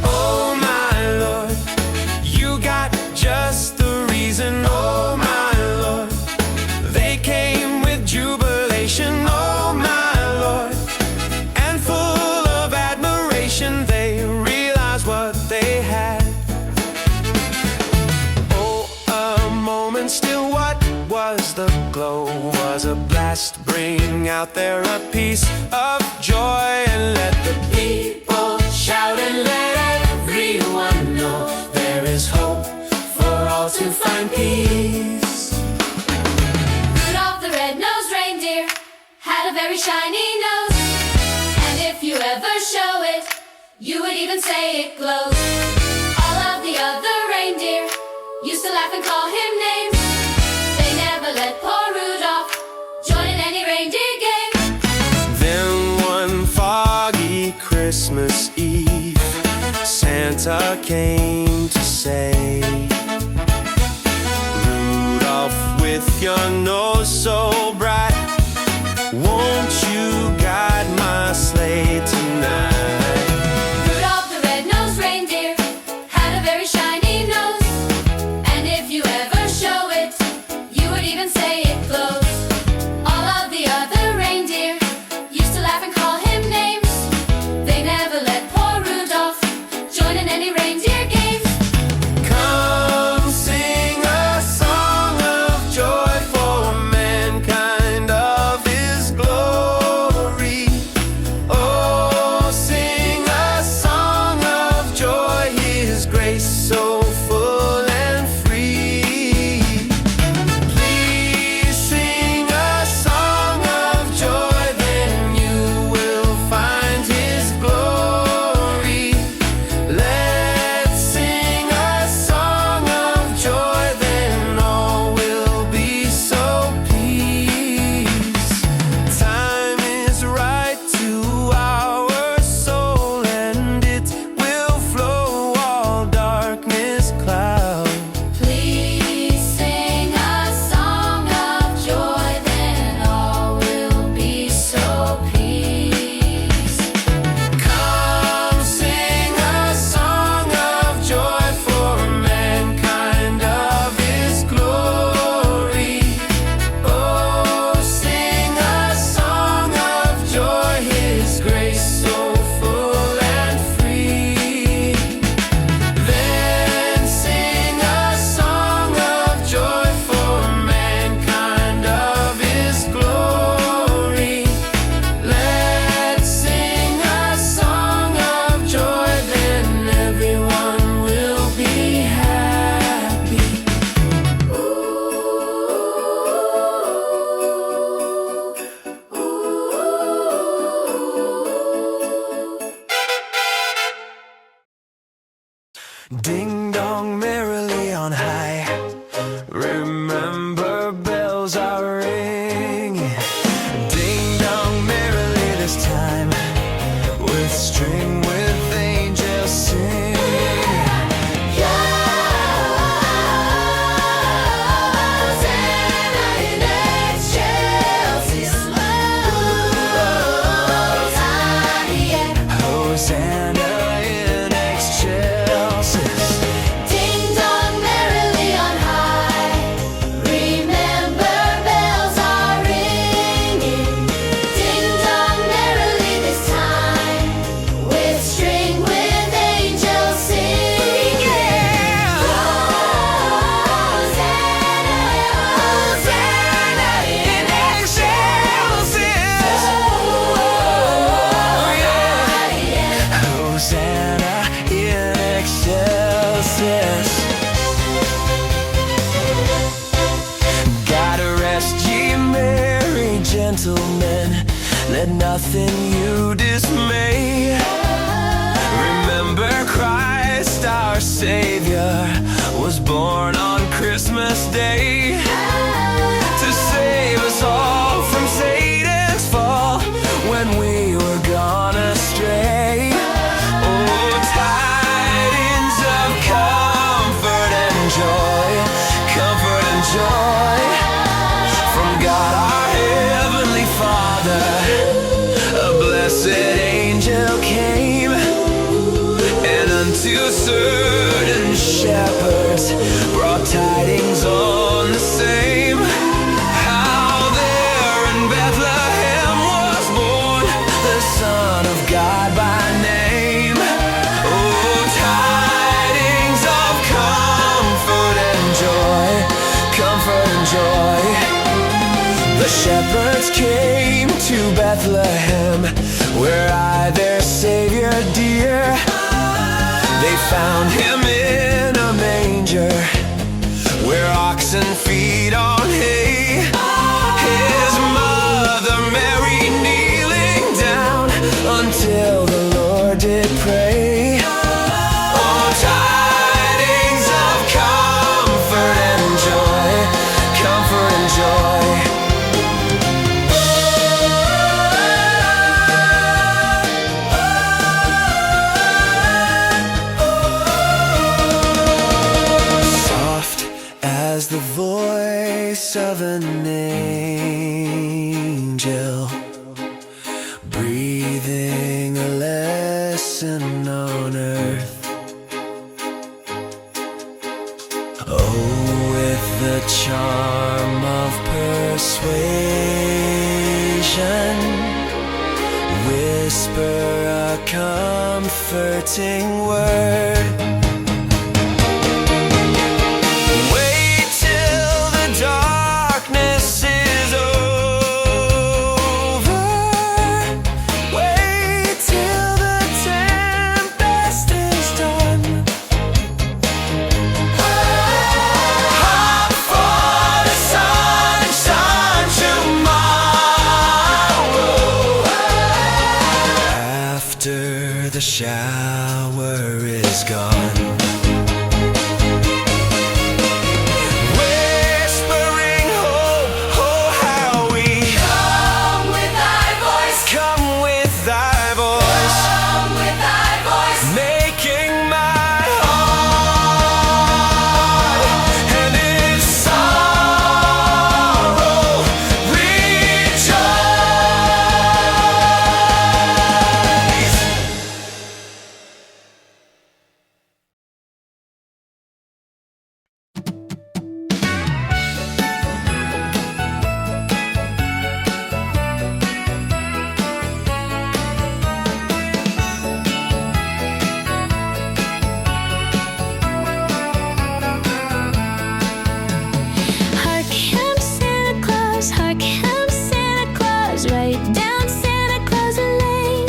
Oh my Lord, you got just the reason. Oh my Lord, they came with jubilation. Oh my Lord, and full of admiration, they realized what they had. Oh, a moment still, what was the glow? Was a blast, bring out there a piece of joy, and let the people shout and let everyone know there is hope for all to find peace. Rudolph the red-nosed reindeer had a very shiny nose, and if you ever show it, you would even say it glows. All of the other reindeer used to laugh and call him names. They never let poor Rudolph join in any reindeer game. Christmas Eve, Santa came to say, Rudolph, with your nose so bright, won't you guide my sleigh tonight? Rudolph the red-nosed reindeer had a very shiny nose, and if you ever show it, you would even say it glows. All of the other reindeer used to laugh and call him names. They never let poor Rudolph join in any reindeer games. Come sing a song of joy for mankind of his glory. Oh, sing a song of joy, his grace so full and free. Please sing a song of joy, then you will find his glory. Let's sing a song of joy, then all will be so pleased. Time is right to our soul, and it will flow all darkness cloud. Please sing a song of joy, then all will be so pleased. Come sing a song of joy for mankind of his glory. Oh, sing a song of joy, his grace so full and free. Then sing a song of joy for mankind of his glory. Let's sing a song of joy, then everyone will be happy. Ding dong merrily on high, remember bells are ringing. Ding dong merrily this time, with string with angels singing. Hosanna in excelsis. Ding dong merrily on high, remember bells are ringing. Ding dong merrily this time, with string with angels singing. Hosanna in Hosanna in excelsis. God rest ye merry gentlemen, let nothing you dismay. Remember Christ our Savior was born on Christmas Day to save us all from Satan's fall when we were gone astray. Oh, tidings of comfort and joy from God our Heavenly Father. A blessed angel came, and unto certain shepherds brought tidings on the same, how there in Bethlehem was born the Son of God by name. Oh, tidings of comfort and joy. The shepherds came to Bethlehem, where I their Savior dear. They found him in a manger, where oxen feed on hay. His mother Mary kneeling down until the Lord did pray. Oh, tidings of comfort and joy. whisper a comforting word. Wait till the darkness is over. Wait till the tempest is done. Hope for the sunshine tomorrow, after the shower is gone. Whispering hope, oh how we Come with thy voice, come with thy voice, come with thy voice. making my heart and its sorrow rejoice. Hark him, Santa Claus, hark him, Santa Claus, right down Santa Claus Lane.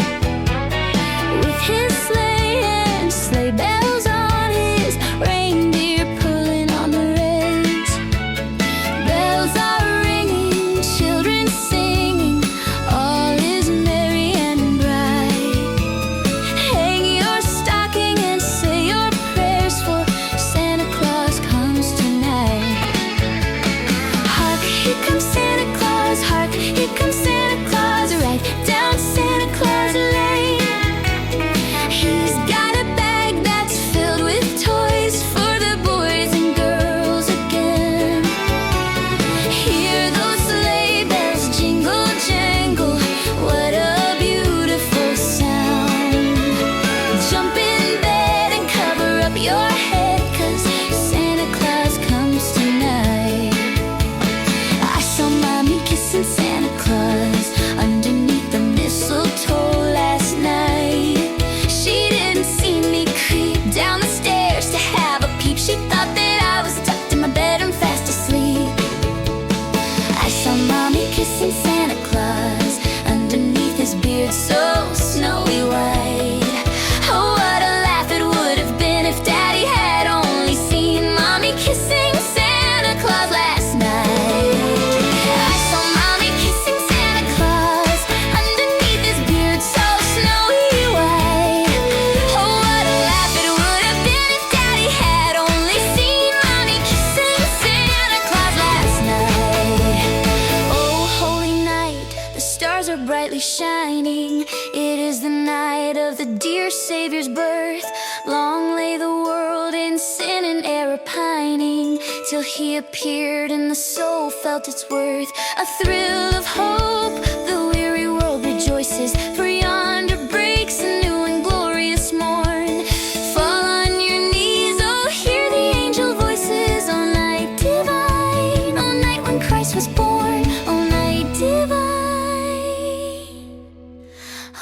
With his sleigh and sleigh bells on his reindeer pulling on the reins. Bells are ringing, children singing, all is merry and bright. Hang your stocking and say your prayers, for Santa Claus comes tonight. Hark, here comes Santa Claus, hark, here comes Santa Claus, right down Santa Claus Lane. He's got a bag that's filled with toys for the boys and girls again. Hear those sleigh bells jingle, jangle, what a beautiful sound. Jump in bed and cover up your head, 'cause Santa Claus comes tonight. I saw Mommy kissing Santa Claus underneath the mistletoe last night. She didn't see me creep down the stairs to have a peep. She thought that I was tucked in my bed and fast asleep. I saw Mommy kissing Santa Claus underneath his beard so snowy white. Oh, what a laugh it would have been if Daddy had only seen Mommy kissing Santa Claus last night. I saw Mommy kissing Santa Claus underneath his beard so snowy white. Oh, what a laugh it would have been if Daddy had only seen Mommy kissing Santa Claus last night. Oh, holy night, the stars are brightly shining. It is the night of the dear Savior's birth. Long lay the world in sin and error pining, till he appeared and the soul felt its worth. A thrill of hope, the weary world rejoices, for yonder breaks a new and glorious morn. Fall on your knees, oh hear the angel voices, oh night divine, oh night when Christ was born, oh night divine,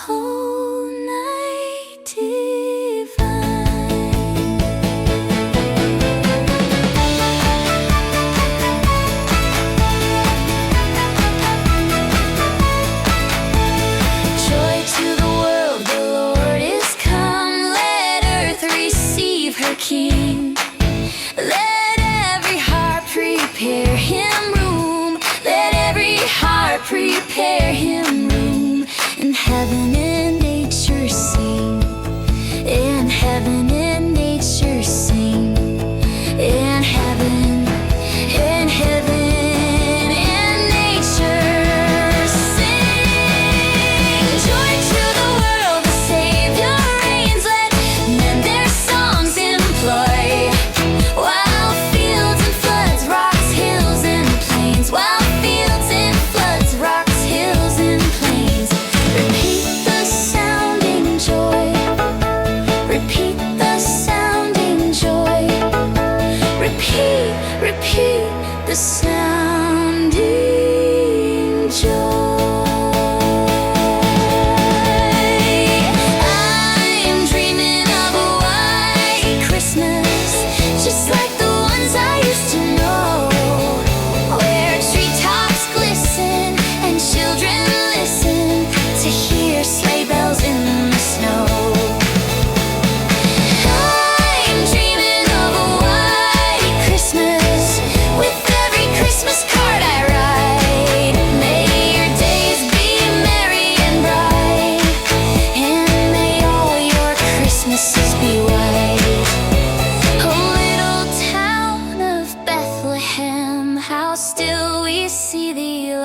oh night divine. Joy to the world, the Lord is come. Let earth receive her King. Let every heart prepare him room. Let every heart prepare him room. In heaven and nature sing. In heaven and nature sing. In heaven and nature sing. Joy to the world, the Savior reigns. Let men their songs employ, while fields and floods, rocks, hills and plains, while fields and floods, rocks, hills and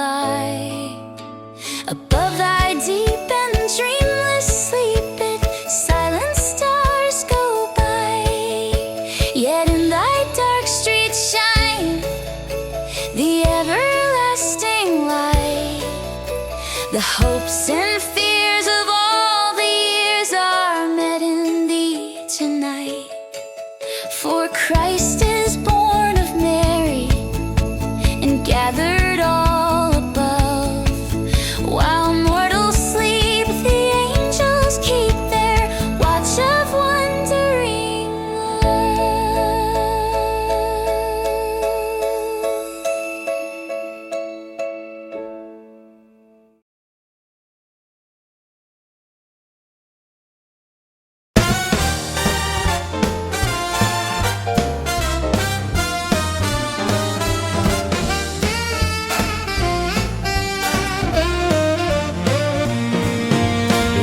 lie. Above thy deep and dreamless sleep, silent stars go by. Yet in thy dark streets shine the everlasting light. The hopes and fears of all the years are met in thee tonight. For Christ is born of Mary and gathered all above. While mortals sleep, the angels keep their watch of wondering love.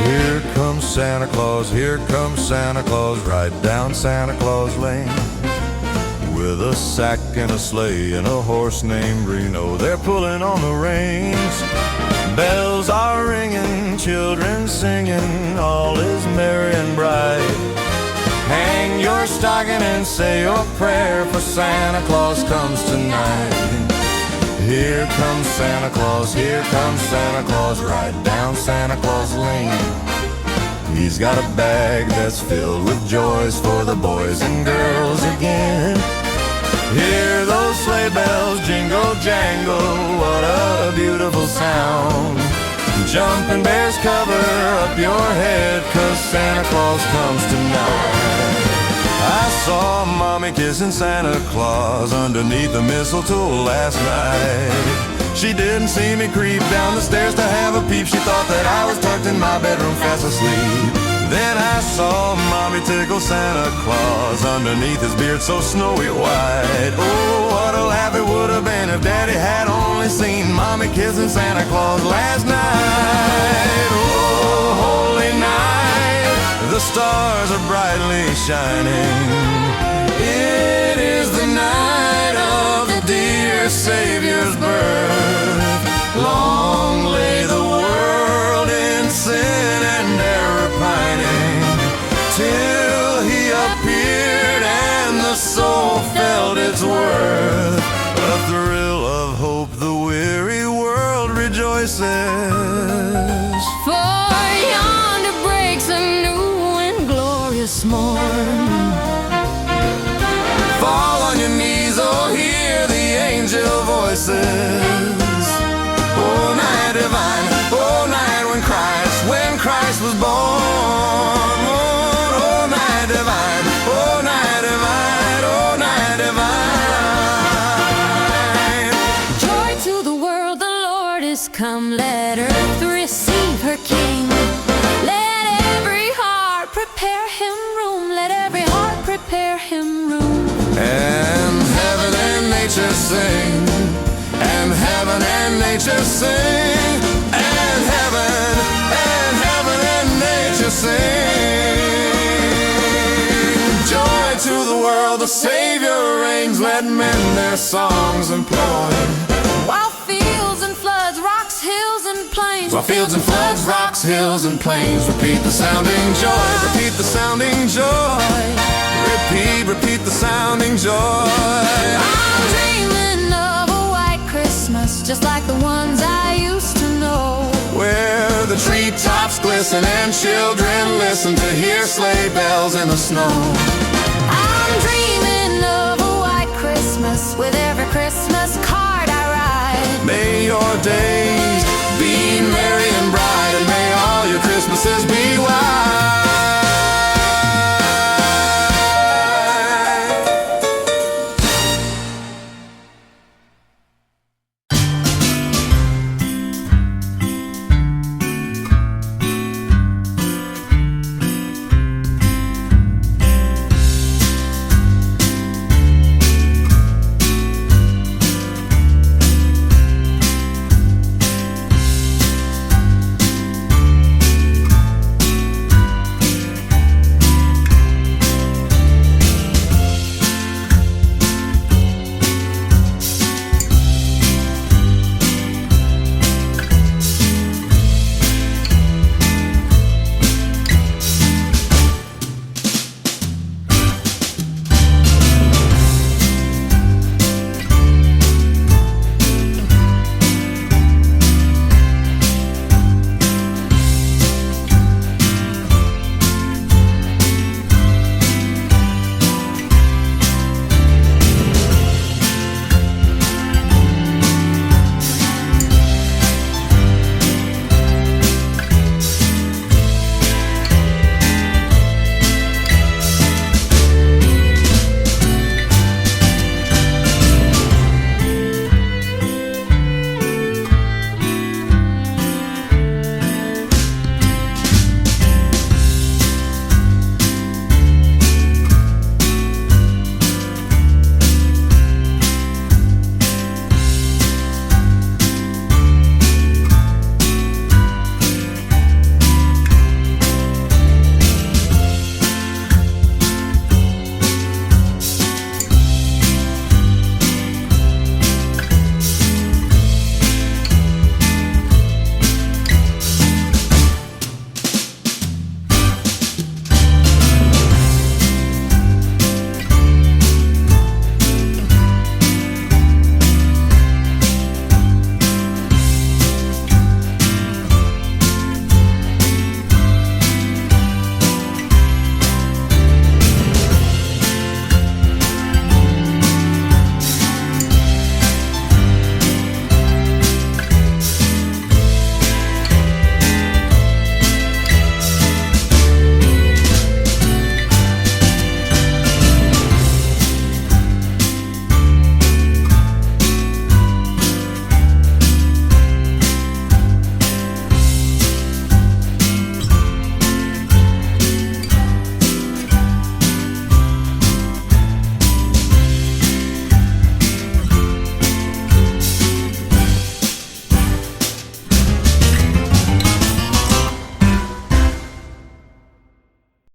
Here comes Santa Claus, here comes Santa Claus, right down Santa Claus Lane. With a sack and a sleigh and a horse named Reno, they're pulling on the reins. Bells are ringing, children singing, all is merry and bright. Hang your stocking and say your prayer, for Santa Claus comes tonight. Here comes Santa Claus, here comes Santa Claus, right down Santa Claus Lane. He's got a bag that's filled with joys for the boys and girls again. Hear those sleigh bells jingle jangle, what a beautiful sound. Jumping bears, cover up your head, 'cause Santa Claus comes tonight. I saw Mommy kissing Santa Claus underneath the mistletoe last night. She didn't see me creep down the stairs to have a peep. She thought that I was tucked in my bedroom fast asleep. Then I saw Mommy tickle Santa Claus underneath his beard so snowy white. Oh, what a laugh it would have been if Daddy had only seen Mommy kissing Santa Claus last night. Oh, holy night, the stars are brightly shining. It is the night of the dear Savior's birth. Long lay the world in sin and error pining, till he appeared and the soul felt its worth. A thrill of hope, the weary world rejoices. For yonder breaks a new and glorious morn. Fall on your knees, oh, hear the angel voices. Oh, night divine, oh, night when Christ was born. Oh, night divine, oh, night divine, oh, night divine. Joy to the world, the Lord is come. Let earth receive her King. Let every heart prepare him room. Let every heart prepare him room. And heaven and nature sing, and heaven and nature sing, and heaven and nature sing. Joy to the world, the Savior reigns, let men their songs employ. While fields and floods, rocks, hills and plains, While fields and floods, rocks, hills and plains, repeat the sounding joy, repeat the sounding joy. Repeat the sounding joy. I'm dreaming of a white Christmas, just like the ones I used to know, Where the treetops glisten and children listen to hear sleigh bells in the snow. I'm dreaming of a white Christmas with every Christmas card I write. May your day